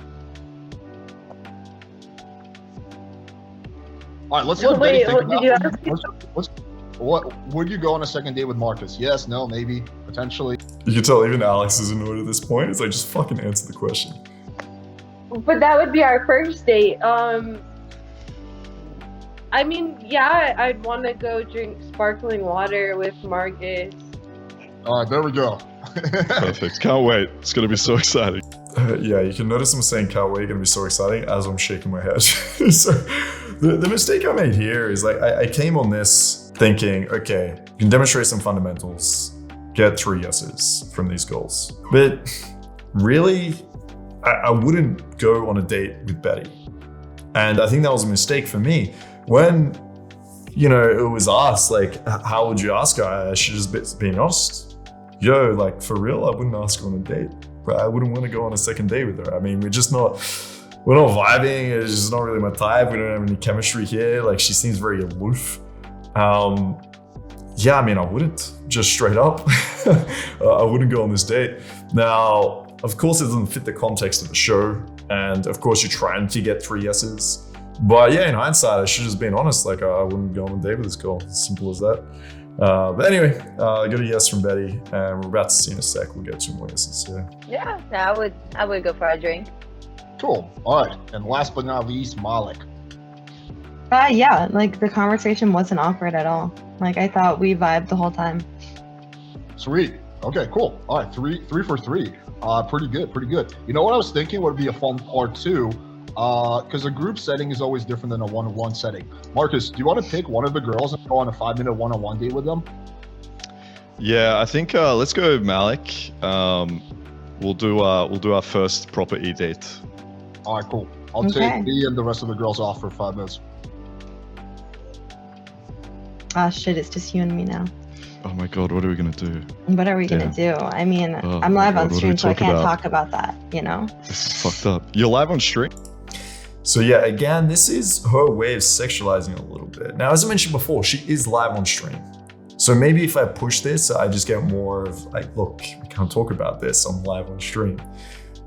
Speaker 2: All right, let's let Betty think about it. What would you go on a second date with Marcus? Yes, no, maybe, potentially.
Speaker 1: You can tell even Alex is annoyed at this point. It's like, just fucking answer the question.
Speaker 6: But that would be our first date. I mean, yeah, I'd want to go drink sparkling water with Marcus.
Speaker 2: All right, there we go.
Speaker 3: Perfect. Can't wait. It's gonna be so exciting.
Speaker 1: Yeah, you can notice I'm saying can't wait, gonna be so exciting as I'm shaking my head. So the mistake I made here is like I came on this thinking, okay, you can demonstrate some fundamentals, get 3 yeses from these goals. But really, I wouldn't go on a date with Betty. And I think that was a mistake for me. When, it was asked, like, how would you ask her? I should just be honest. Yo, like, for real, I wouldn't ask her on a date. But I wouldn't want to go on a second date with her. I mean, we're not vibing. It's just not really my type. We don't have any chemistry here. Like, she seems very aloof. Yeah, I mean, I wouldn't, just straight up. I wouldn't go on this date. Now, of course, it doesn't fit the context of the show. And of course, you're trying to get 3 yeses. But yeah, in hindsight, I should just been honest. Like, I wouldn't go on a date with this girl. As simple as that. But anyway, I got a yes from Betty, and we're about to see in a sec. We'll get 2 more yeses.
Speaker 5: Yeah, I would go for a drink.
Speaker 2: Cool. All right, and last but not least, Malik.
Speaker 4: Yeah, like the conversation wasn't awkward at all. Like I thought we vibed the whole time.
Speaker 2: Sweet. Okay, cool. All right, three for 3. Pretty good. You know what I was thinking would be a fun part 2, because a group setting is always different than a one-on-one setting. Marcus, do you want to pick one of the girls and go on a 5-minute one-on-one date with them?
Speaker 3: Yeah, I think let's go with Malik. We'll do our first proper e-date.
Speaker 2: All right, cool. I'll take me and the rest of the girls off for 5 minutes.
Speaker 4: Ah, shit, it's just you and me now.
Speaker 3: Oh my god, what are we gonna do?
Speaker 4: What are we gonna do? I mean, I'm live on stream, so I can't talk about that,
Speaker 3: This is fucked up. You're live on stream?
Speaker 1: So yeah, again, this is her way of sexualizing it a little bit. Now, as I mentioned before, she is live on stream. So maybe if I push this, I just get more of like, look, we can't talk about this, I'm live on stream.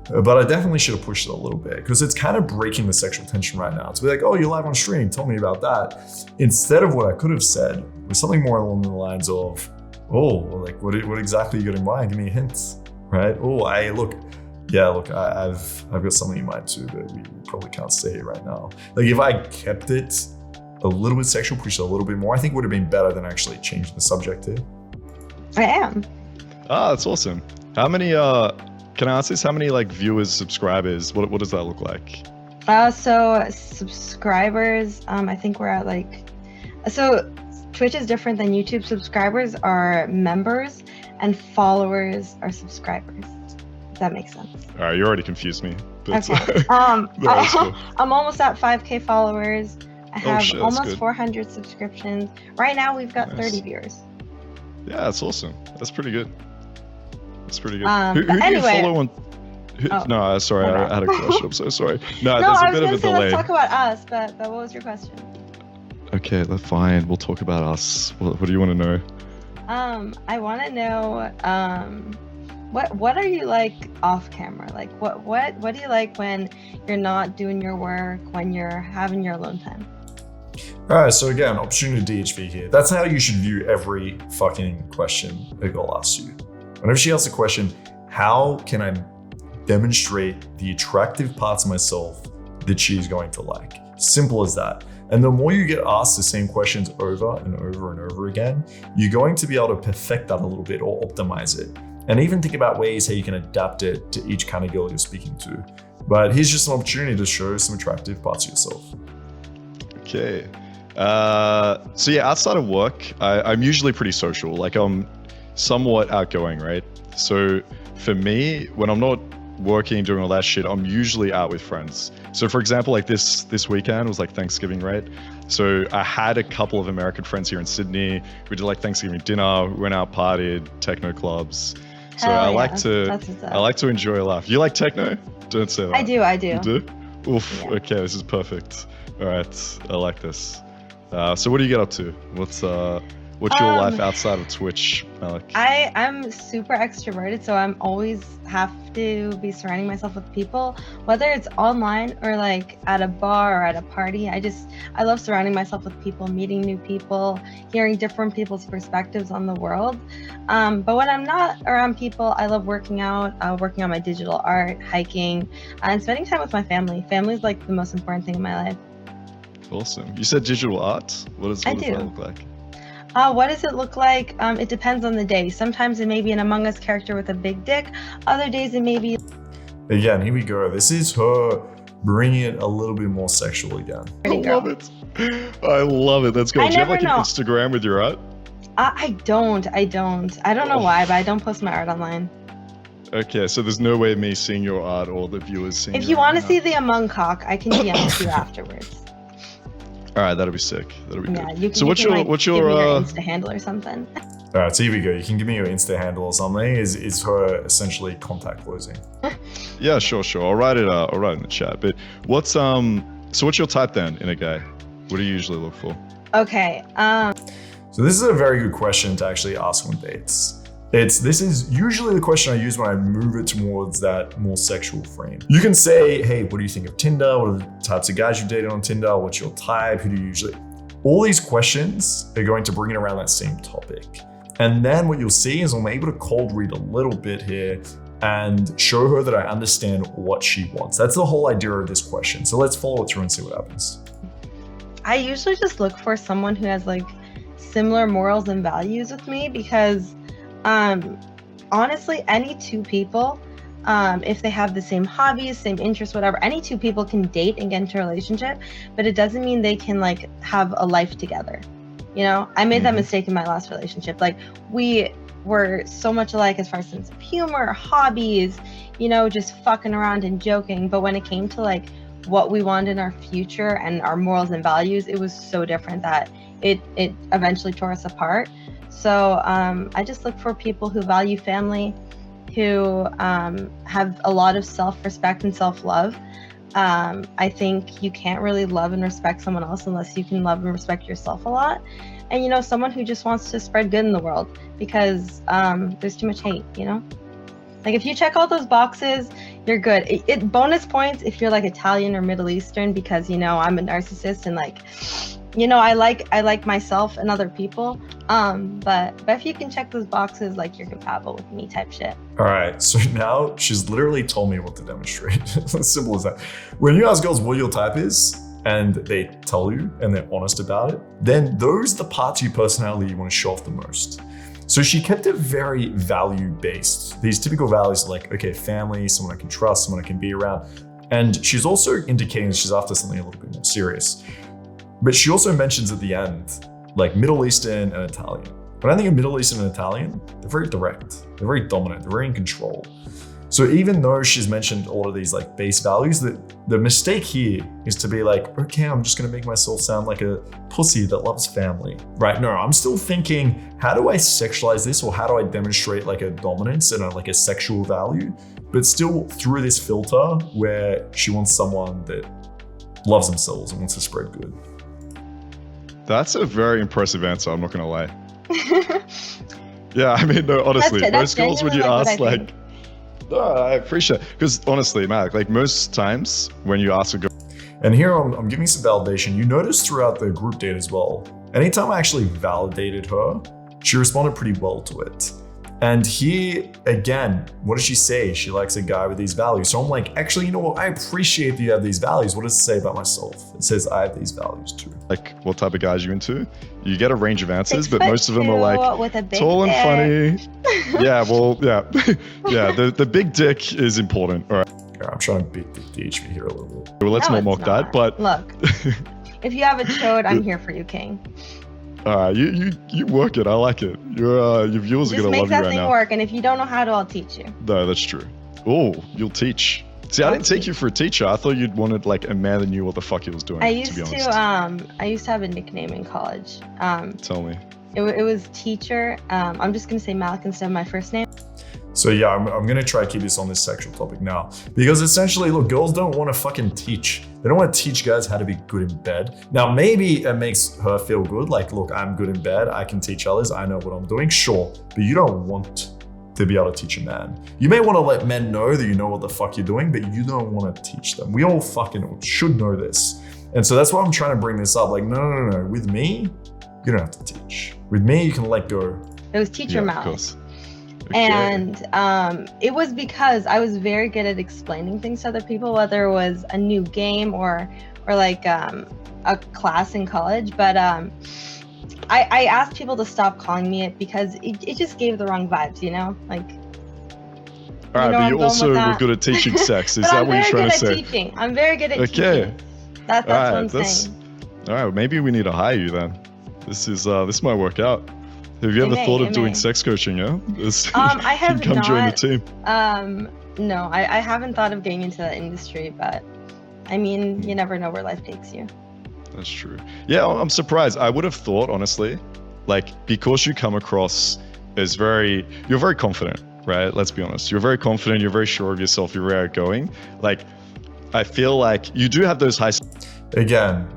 Speaker 1: But I definitely should have pushed it a little bit because it's kind of breaking the sexual tension right now. To be like, oh, you're live on stream, tell me about that. Instead of what I could have said was something more along the lines of, oh, like what exactly you got in mind? Give me a hint, right? Oh, I've got something in mind too, but we probably can't say it right now. Like if I kept it a little bit sexual, pushed it a little bit more, I think it would have been better than actually changing the subject here.
Speaker 4: I am.
Speaker 3: Ah, that's awesome. How many, can I ask this? How many like viewers, subscribers, what does that look like?
Speaker 4: So subscribers, I think we're at like, so Twitch is different than YouTube. Subscribers are members and followers are subscribers. If that makes sense.
Speaker 3: All right, you already confused me. But,
Speaker 4: Okay.
Speaker 3: cool.
Speaker 4: I'm almost at 5K followers. I have
Speaker 3: shit, that's
Speaker 4: almost
Speaker 3: good.
Speaker 4: 400 subscriptions. Right now we've got
Speaker 3: Nice.
Speaker 4: 30 viewers.
Speaker 3: Yeah, that's awesome. That's pretty good. That's pretty good. Who
Speaker 4: But
Speaker 3: do
Speaker 4: anyway-
Speaker 3: you follow on?
Speaker 4: Oh,
Speaker 3: No, sorry,
Speaker 4: hold on.
Speaker 3: I had a question. I'm so sorry. No,
Speaker 4: No,
Speaker 3: there's
Speaker 4: I
Speaker 3: a
Speaker 4: was
Speaker 3: bit of
Speaker 4: gonna
Speaker 3: a
Speaker 4: say
Speaker 3: delay.
Speaker 4: let's talk about us, but what was your question?
Speaker 3: Okay, that's fine. We'll talk about us. What do you want to know?
Speaker 4: I want to know, what are you like off camera? Like what do you like when you're not doing your work, when you're having your alone time?
Speaker 1: All right, so again, opportunity DHV here. That's how you should view every fucking question a girl asks you. Whenever she asks a question, how can I demonstrate the attractive parts of myself that she's going to like? Simple as that. And the more you get asked the same questions over and over and over again, you're going to be able to perfect that a little bit or optimize it. And even think about ways how you can adapt it to each kind of girl you're speaking to. But here's just an opportunity to show some attractive parts of yourself.
Speaker 3: Okay. So yeah, outside of work, I'm usually pretty social. Like I'm somewhat outgoing, right? So for me, when I'm not working, doing all that shit, I'm usually out with friends. So for example, like this weekend was like Thanksgiving, right? So I had a couple of American friends here in Sydney. We did like Thanksgiving dinner, we went out, partied, techno clubs. So
Speaker 4: Hell
Speaker 3: I
Speaker 4: yeah,
Speaker 3: like
Speaker 4: that's what's up.
Speaker 3: I like to enjoy life. You like techno? Don't say that.
Speaker 4: I do.
Speaker 3: You do? Oof.
Speaker 4: Yeah.
Speaker 3: Okay, this is perfect. All right, I like this. So what do you get up to? What's your life outside of Twitch, Malik?
Speaker 4: I'm super extroverted, so I'm always have to be surrounding myself with people, whether it's online or like at a bar or at a party. I love surrounding myself with people, meeting new people, hearing different people's perspectives on the world. But when I'm not around people, I love working out, working on my digital art, hiking, and spending time with my family. Family is like the most important thing in my life.
Speaker 3: Awesome. You said digital art. What does
Speaker 4: I
Speaker 3: that
Speaker 4: do.
Speaker 3: look like?
Speaker 4: What does it look like? It depends on the day. Sometimes it may be an Among Us character with a big dick. Other days it may be.
Speaker 1: Again, here we go. This is her bringing it a little bit more sexual again.
Speaker 3: I love it. I love it. That's good.
Speaker 4: I
Speaker 3: Do you have
Speaker 4: never
Speaker 3: like
Speaker 4: know.
Speaker 3: an Instagram with your art?
Speaker 4: I don't. I don't know why, but I don't post my art online.
Speaker 3: Okay, so there's no way of me seeing your art or the viewers seeing
Speaker 4: If
Speaker 3: your
Speaker 4: you want to
Speaker 3: art
Speaker 4: see
Speaker 3: now.
Speaker 4: the Among Cock, I can DM you afterwards.
Speaker 3: All right, that'll be sick. That'll be
Speaker 4: Yeah,
Speaker 3: good.
Speaker 4: you can.
Speaker 3: So
Speaker 4: you
Speaker 3: what's
Speaker 4: can,
Speaker 3: your
Speaker 4: like,
Speaker 3: what's
Speaker 4: give me
Speaker 3: your
Speaker 4: your Insta handle or something.
Speaker 1: All right, so here we go. You can give me your Insta handle or something. Is her essentially contact closing?
Speaker 3: Yeah, sure. I'll write it in the chat. But what's what's your type then in a guy? What do you usually look for?
Speaker 4: Okay.
Speaker 1: So this is a very good question to actually ask on dates. This is usually the question I use when I move it towards that more sexual frame. You can say, hey, what do you think of Tinder? What are the types of guys you've dated on Tinder? What's your type? Who do you usually... All these questions are going to bring it around that same topic. And then what you'll see is I'm able to cold read a little bit here and show her that I understand what she wants. That's the whole idea of this question. So let's follow it through and see what happens.
Speaker 4: I usually just look for someone who has like similar morals and values with me because honestly, any two people, if they have the same hobbies, same interests, whatever, any two people can date and get into a relationship, but it doesn't mean they can like have a life together. You know, I made that mistake in my last relationship. Like we were so much alike as far as sense of humor, hobbies, you know, just fucking around and joking. But when it came to like what we wanted in our future and our morals and values, it was so different that it eventually tore us apart. So I just look for people who value family, who have a lot of self-respect and self-love. I think you can't really love and respect someone else unless you can love and respect yourself a lot. And, you know, someone who just wants to spread good in the world because there's too much hate, you know? Like if you check all those boxes, you're good. It bonus points if you're like Italian or Middle Eastern, because you know I'm a narcissist and like, you know, I like myself and other people. But if you can check those boxes, like you're compatible with me type shit.
Speaker 1: All right, so now she's literally told me what to demonstrate. As simple as that. When you ask girls what your type is, and they tell you and they're honest about it, then those are the parts of your personality you want to show off the most. So she kept it very value-based. These typical values are like, okay, family, someone I can trust, someone I can be around. And she's also indicating that she's after something a little bit more serious. But she also mentions at the end, like Middle Eastern and Italian. When I think of Middle Eastern and Italian, they're very direct, they're very dominant, they're very in control. So even though she's mentioned all of these like base values, the mistake here is to be like, okay, I'm just gonna make myself sound like a pussy that loves family, right? No, I'm still thinking, how do I sexualize this, or how do I demonstrate like a dominance and like a sexual value, but still through this filter where she wants someone that loves themselves and wants to spread good.
Speaker 3: That's a very impressive answer, I'm not gonna lie. Yeah, I mean, no, honestly, most girls when you ask like, no, I appreciate it. Because honestly, Mac, like most times when you ask a girl.
Speaker 1: And here I'm giving some validation. You notice throughout the group date as well, anytime I actually validated her, she responded pretty well to it. And here, again, what does she say? She likes a guy with these values. So I'm like, actually, you know what? I appreciate that you have these values. What does it say about myself? It says I have these values too.
Speaker 3: Like, what type of guys are you into? You get a range of answers, but most of them are like tall and funny. Yeah, well, yeah. Yeah, the big dick is important. All right.
Speaker 1: I'm trying to beat the DHV here a little bit.
Speaker 3: Well, let's not mock that, but...
Speaker 4: Look, if you have a chode, I'm here for you, King.
Speaker 3: You work it. I like it. Your viewers are gonna love you right now.
Speaker 4: Just make that thing work, and if you don't know how to, I'll teach you.
Speaker 3: No, that's true. Oh, you'll teach. See, I didn't take you for a teacher. I thought you'd wanted like a man that knew what the fuck he was doing.
Speaker 4: I used to have a nickname in college.
Speaker 3: Tell me.
Speaker 4: It was teacher. I'm just gonna say Malik instead of my first name.
Speaker 1: So yeah, I'm gonna try to keep this on this sexual topic now, because essentially, look, girls don't want to fucking teach. They don't want to teach guys how to be good in bed. Now, maybe it makes her feel good. Like, look, I'm good in bed. I can teach others. I know what I'm doing. Sure, but you don't want to be able to teach a man. You may want to let men know that you know what the fuck you're doing, but you don't want to teach them. We all fucking should know this. And so that's why I'm trying to bring this up. Like, no. With me, you don't have to teach. With me, you can let go.
Speaker 4: It was teacher Malik.
Speaker 3: Of course.
Speaker 4: Okay. And it was because I was very good at explaining things to other people, whether it was a new game or like a class in college. But I asked people to stop calling me it because it just gave the wrong vibes, you know? Like.
Speaker 3: All right, but you also were good at teaching sex. Is that what you're trying to say?
Speaker 4: Teaching. I'm very good at teaching. That's what I'm saying.
Speaker 3: All right, maybe we need to hire you then. This might work out. Have you ever thought of doing sex coaching, yeah?
Speaker 4: I have
Speaker 3: come
Speaker 4: not.
Speaker 3: Join the team.
Speaker 4: No, I haven't thought of getting into that industry, but I mean, you never know where life takes you.
Speaker 3: That's true. Yeah, I'm surprised. I would have thought, honestly, like, because you come across as you're very confident, right? Let's be honest. You're very confident, you're very sure of yourself, you're very outgoing. Like, I feel like you do have those high...
Speaker 1: Again,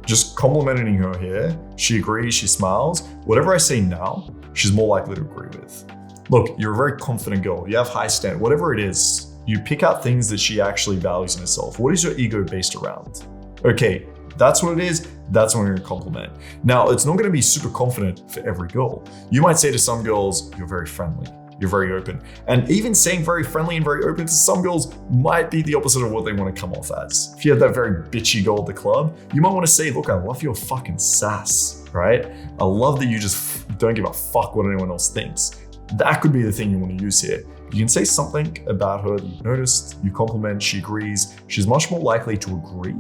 Speaker 1: just complimenting her here. She agrees, she smiles. Whatever I say now, she's more likely to agree with. Look, you're a very confident girl. You have high standard. Whatever it is, you pick out things that she actually values in herself. What is your ego based around? Okay, that's what it is. That's what I'm going to compliment. Now, it's not going to be super confident for every girl. You might say to some girls, you're very friendly. You're very open. And even saying very friendly and very open to some girls might be the opposite of what they want to come off as. If you have that very bitchy girl at the club, you might want to say, look, I love your fucking sass, right? I love that you just don't give a fuck what anyone else thinks. That could be the thing you want to use here. You can say something about her that you've noticed, you compliment, she agrees. She's much more likely to agree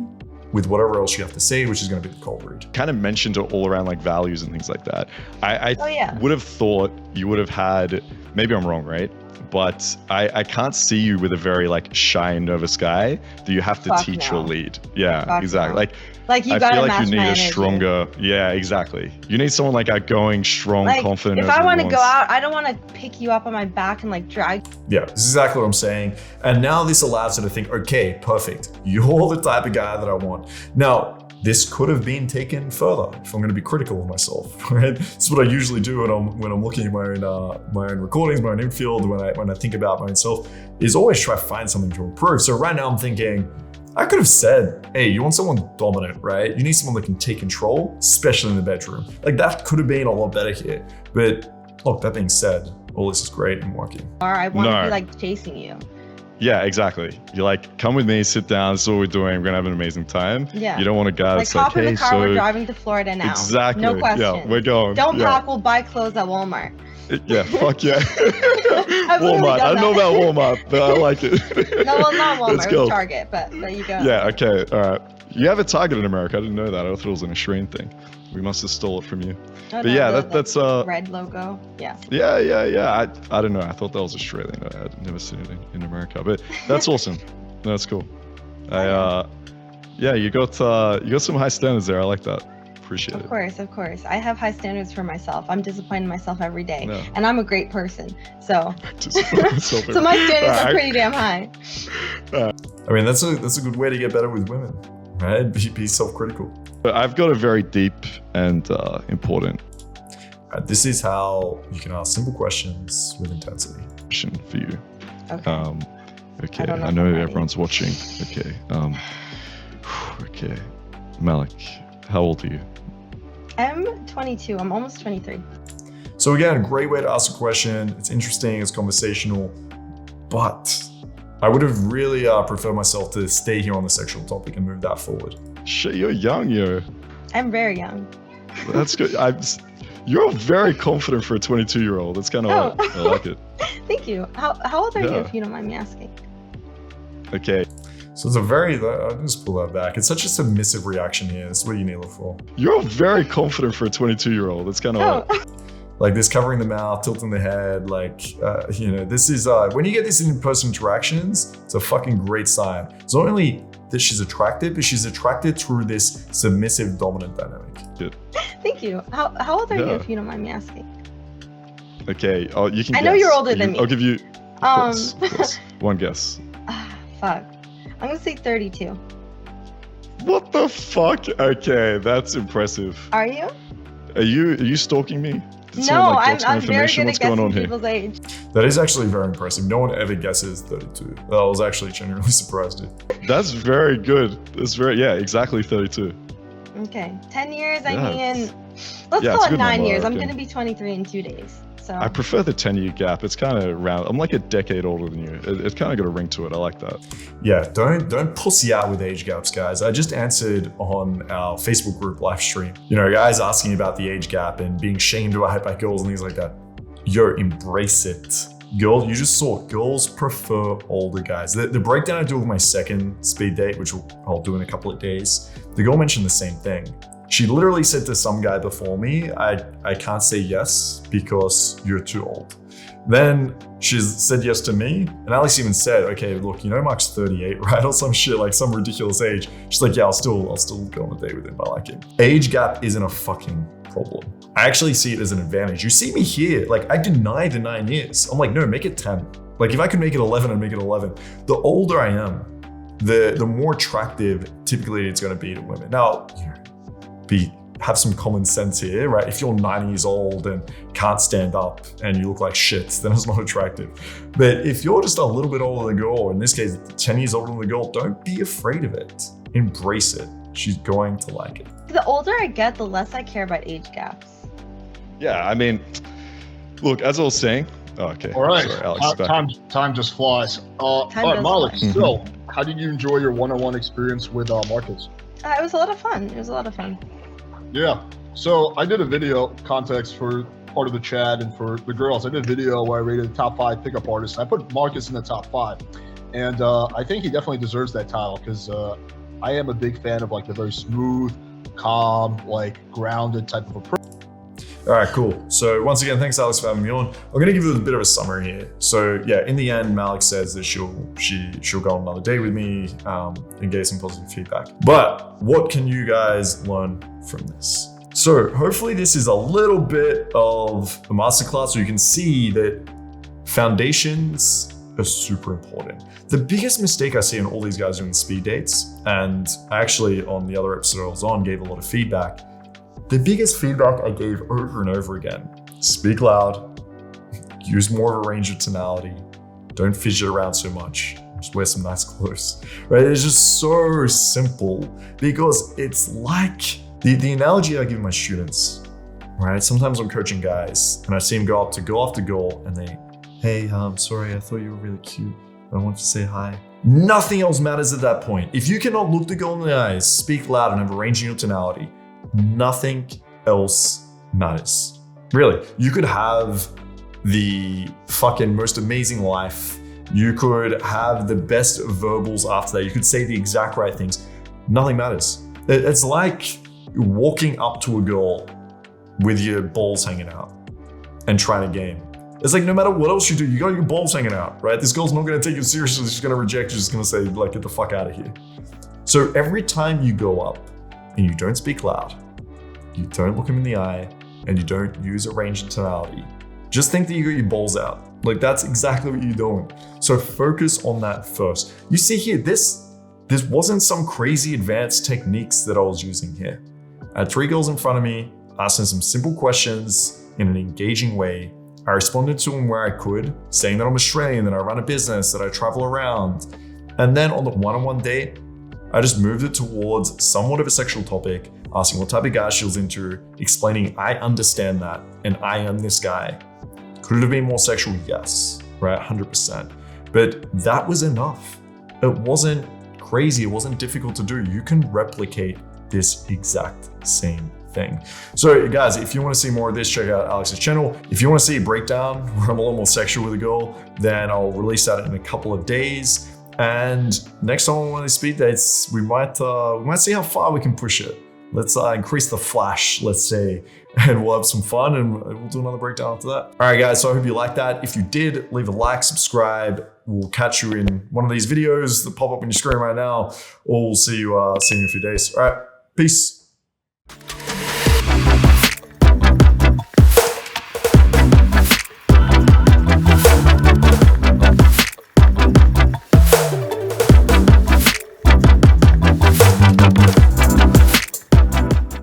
Speaker 1: with whatever else you have to say, which is going to be the cold read.
Speaker 3: Kind of mentioned it all around like values and things like that. I would have thought you would have had, maybe I'm wrong, right? But I can't see you with a very like shy, nervous guy that you have to teach or lead. Yeah, exactly.
Speaker 4: Like you
Speaker 3: I
Speaker 4: gotta
Speaker 3: feel like
Speaker 4: match
Speaker 3: you need
Speaker 4: my
Speaker 3: a
Speaker 4: energy.
Speaker 3: stronger, yeah, exactly. You need someone like outgoing, strong,
Speaker 4: like,
Speaker 3: confident.
Speaker 4: If I want to go out, I don't want to pick you up on my back and like drag.
Speaker 1: Yeah, this is exactly what I'm saying. And now this allows her to think, okay, perfect. You're the type of guy that I want. Now, this could have been taken further if I'm going to be critical of myself, right? That's what I usually do when I'm looking at my own recordings, my own infield, when I think about myself, is always try to find something to improve. So right now I'm thinking, I could have said, hey, you want someone dominant, right? You need someone that can take control, especially in the bedroom. Like that could have been a lot better here. But look, that being said, all this is great and working.
Speaker 4: Or I want to be like chasing you.
Speaker 3: Yeah, exactly. You're like, come with me, sit down, this is what we're doing, we're gonna have an amazing time.
Speaker 4: Yeah.
Speaker 3: You don't want a guy
Speaker 4: Like
Speaker 3: that's
Speaker 4: hop
Speaker 3: like,
Speaker 4: in
Speaker 3: hey,
Speaker 4: the car,
Speaker 3: so...
Speaker 4: we're driving to Florida now.
Speaker 3: Exactly.
Speaker 4: No question.
Speaker 3: Yeah, we're going.
Speaker 4: Don't
Speaker 3: yeah.
Speaker 4: pack, we'll buy clothes at Walmart.
Speaker 3: Yeah, fuck yeah.
Speaker 4: I've literally
Speaker 3: Walmart. I
Speaker 4: done
Speaker 3: don't know
Speaker 4: that.
Speaker 3: about Walmart, but I like it.
Speaker 4: No, well, not
Speaker 3: Let's
Speaker 4: Walmart, it
Speaker 3: go.
Speaker 4: was Target, but there you go.
Speaker 3: Yeah, okay, all right. You have a Target in America. I didn't know that. I thought it was an Australian thing. We must have stole it from you.
Speaker 4: Oh,
Speaker 3: But
Speaker 4: no,
Speaker 3: yeah,
Speaker 4: the
Speaker 3: that's
Speaker 4: red logo. Yeah.
Speaker 3: Yeah. I don't know. I thought that was Australian. I'd never seen it in America. But that's awesome. That's cool. You got some high standards there. I like that. Appreciate it.
Speaker 4: Of course. I have high standards for myself. I'm disappointed in myself every day.
Speaker 3: Yeah.
Speaker 4: And I'm a great person. So
Speaker 3: So
Speaker 4: so my standards are pretty damn high.
Speaker 1: I mean, that's a good way to get better with women, right? Be self-critical.
Speaker 3: I've got a very deep and important
Speaker 1: This is how you can ask simple questions with intensity.
Speaker 3: question for you.
Speaker 4: Okay.
Speaker 3: Okay,
Speaker 4: don't know
Speaker 3: I
Speaker 4: if
Speaker 3: know
Speaker 4: I'm ready.
Speaker 3: everyone's watching. Okay. Okay. Malik, how old are you?
Speaker 4: I'm 22. I'm almost 23.
Speaker 1: So again, great way to ask a question. It's interesting, it's conversational, but I would have really preferred myself to stay here on the sexual topic and move that forward.
Speaker 3: Shit, you're young, yo.
Speaker 4: I'm very young.
Speaker 3: That's good. You're very confident for a 22-year-old. That's kind of I like it.
Speaker 4: Thank you. How old are you,
Speaker 3: Yeah.
Speaker 4: if you don't mind me asking?
Speaker 3: Okay.
Speaker 1: So it's a very, I'll just pull that back. It's such a submissive reaction here. That's what you need to look for.
Speaker 3: You're very confident for a 22-year-old. That's kind of
Speaker 1: Like this covering the mouth, tilting the head, this is, when you get these in-person interactions, it's a fucking great sign. It's not only that she's attracted, but she's attracted through this submissive dominant dynamic.
Speaker 4: Thank you. How old are you,
Speaker 3: Yeah.
Speaker 4: if you don't mind me asking?
Speaker 3: Okay. Oh, you can
Speaker 4: I know
Speaker 3: guess.
Speaker 4: you're older than me.
Speaker 3: I'll give you of course. One guess.
Speaker 4: Fuck. I'm gonna say 32.
Speaker 3: What the fuck? Okay, that's impressive.
Speaker 4: Are you?
Speaker 3: Are you stalking me? Did
Speaker 4: No,
Speaker 3: someone, like, drop
Speaker 4: I'm
Speaker 3: some
Speaker 4: very
Speaker 3: information?
Speaker 4: good
Speaker 3: What's
Speaker 4: at
Speaker 3: going
Speaker 4: guessing
Speaker 3: on here?
Speaker 4: people's age.
Speaker 1: That is actually very impressive. No one ever guesses 32. I was actually genuinely surprised.
Speaker 3: That's very good. Exactly 32.
Speaker 4: Okay. 10 years,
Speaker 3: Yeah,
Speaker 4: I mean,
Speaker 3: it's-
Speaker 4: let's
Speaker 3: yeah,
Speaker 4: call
Speaker 3: it's a
Speaker 4: it
Speaker 3: good
Speaker 4: 9
Speaker 3: number,
Speaker 4: years.
Speaker 3: I
Speaker 4: I'm
Speaker 3: reckon.
Speaker 4: gonna be 23 in 2 days. So
Speaker 3: I prefer the 10-year gap. It's kind of round. I'm like a decade older than you. It's kind of got a ring to it. I like that.
Speaker 1: Yeah, don't pussy out with age gaps, guys. I just answered on our Facebook group live stream. Guys asking about the age gap and being shamed by girls and things like that. Yo, embrace it. Girls, you just saw girls prefer older guys. The breakdown I do with my second speed date, which I'll do in a couple of days, the girl mentioned the same thing. She literally said to some guy before me, I can't say yes because you're too old. Then she said yes to me, and Alex even said, okay, look, Mark's 38, right? Or some shit, like some ridiculous age. She's like, yeah, I'll still go on a date with him. I like him. Age gap isn't a fucking problem. I actually see it as an advantage. You see me here, like I deny the 9 years. I'm like, no, make it 10. Like if I could make it 11, I'd make it 11. The older I am, the more attractive typically it's going to be to women. Now, have some common sense here, right? If you're 9 years old and can't stand up and you look like shit, then it's not attractive. But if you're just a little bit older than the girl, in this case, 10 years older than the girl, don't be afraid of it. Embrace it. She's going to like it.
Speaker 4: the older I get, the less I care about age gaps.
Speaker 3: Yeah, I mean, look, as I was saying. Oh, okay.
Speaker 2: All right.
Speaker 3: Sorry, Alex, back.
Speaker 2: Time just flies. All
Speaker 4: Time
Speaker 2: right,
Speaker 4: does
Speaker 2: Malik.
Speaker 4: fly.
Speaker 2: So, how did you enjoy your one-on-one experience with Marcus?
Speaker 4: It was a lot of fun.
Speaker 2: Yeah. So I did a video context for part of the chat and for the girls. I did a video where I rated the top 5 pickup artists. I put Marcus in the top 5, and I think he definitely deserves that title because I am a big fan of like the very smooth, calm, like grounded type of approach.
Speaker 1: All right, cool. So once again, thanks Alex for having me on. I'm gonna give you a bit of a summary here. So yeah, in the end, Malik says that she'll go on another date with me and get some positive feedback. But what can you guys learn from this? So hopefully this is a little bit of a masterclass so you can see that foundations are super important. The biggest mistake I see in all these guys doing speed dates, and actually on the other episode I was on, gave a lot of feedback. The biggest feedback I gave over and over again: speak loud, use more of a range of tonality, don't fidget around so much, just wear some nice clothes, right? It's just so simple, because it's like the analogy I give my students, right? Sometimes I'm coaching guys and I see them go up to girl after girl and they, hey, sorry, I thought you were really cute. I wanted to say hi. Nothing else matters at that point. If you cannot look the girl in the eyes, speak loud, and have a range in your tonality, nothing else matters. Really, you could have the fucking most amazing life. You could have the best verbals after that. You could say the exact right things. Nothing matters. It's like walking up to a girl with your balls hanging out and trying to game. It's like, no matter what else you do, you got your balls hanging out, right? This girl's not gonna take you seriously. She's gonna reject you. She's gonna say, like, get the fuck out of here. So every time you go up and you don't speak loud, you don't look him in the eye, and you don't use a range and tonality, just think that you got your balls out. Like, that's exactly what you're doing. So focus on that first. You see here, this wasn't some crazy advanced techniques that I was using here. I had 3 girls in front of me, asking some simple questions in an engaging way. I responded to them where I could, saying that I'm Australian, that I run a business, that I travel around. And then on the one-on-one date, I just moved it towards somewhat of a sexual topic, asking what type of guy she was into, explaining I understand that and I am this guy. Could it have been more sexual? Yes, right, 100%. But that was enough. It wasn't crazy, it wasn't difficult to do. You can replicate this exact same thing. So guys, if you want to see more of this, check out Alex's channel. If you want to see a breakdown where I'm a little more sexual with a girl, then I'll release that in a couple of days. And next time on one of these speed dates, we might see how far we can push it. Let's increase the flash, let's say, and we'll have some fun and we'll do another breakdown after that. All right, guys, so I hope you liked that. If you did, leave a like, subscribe. We'll catch you in one of these videos that pop up on your screen right now, or we'll see you in a few days. All right, peace.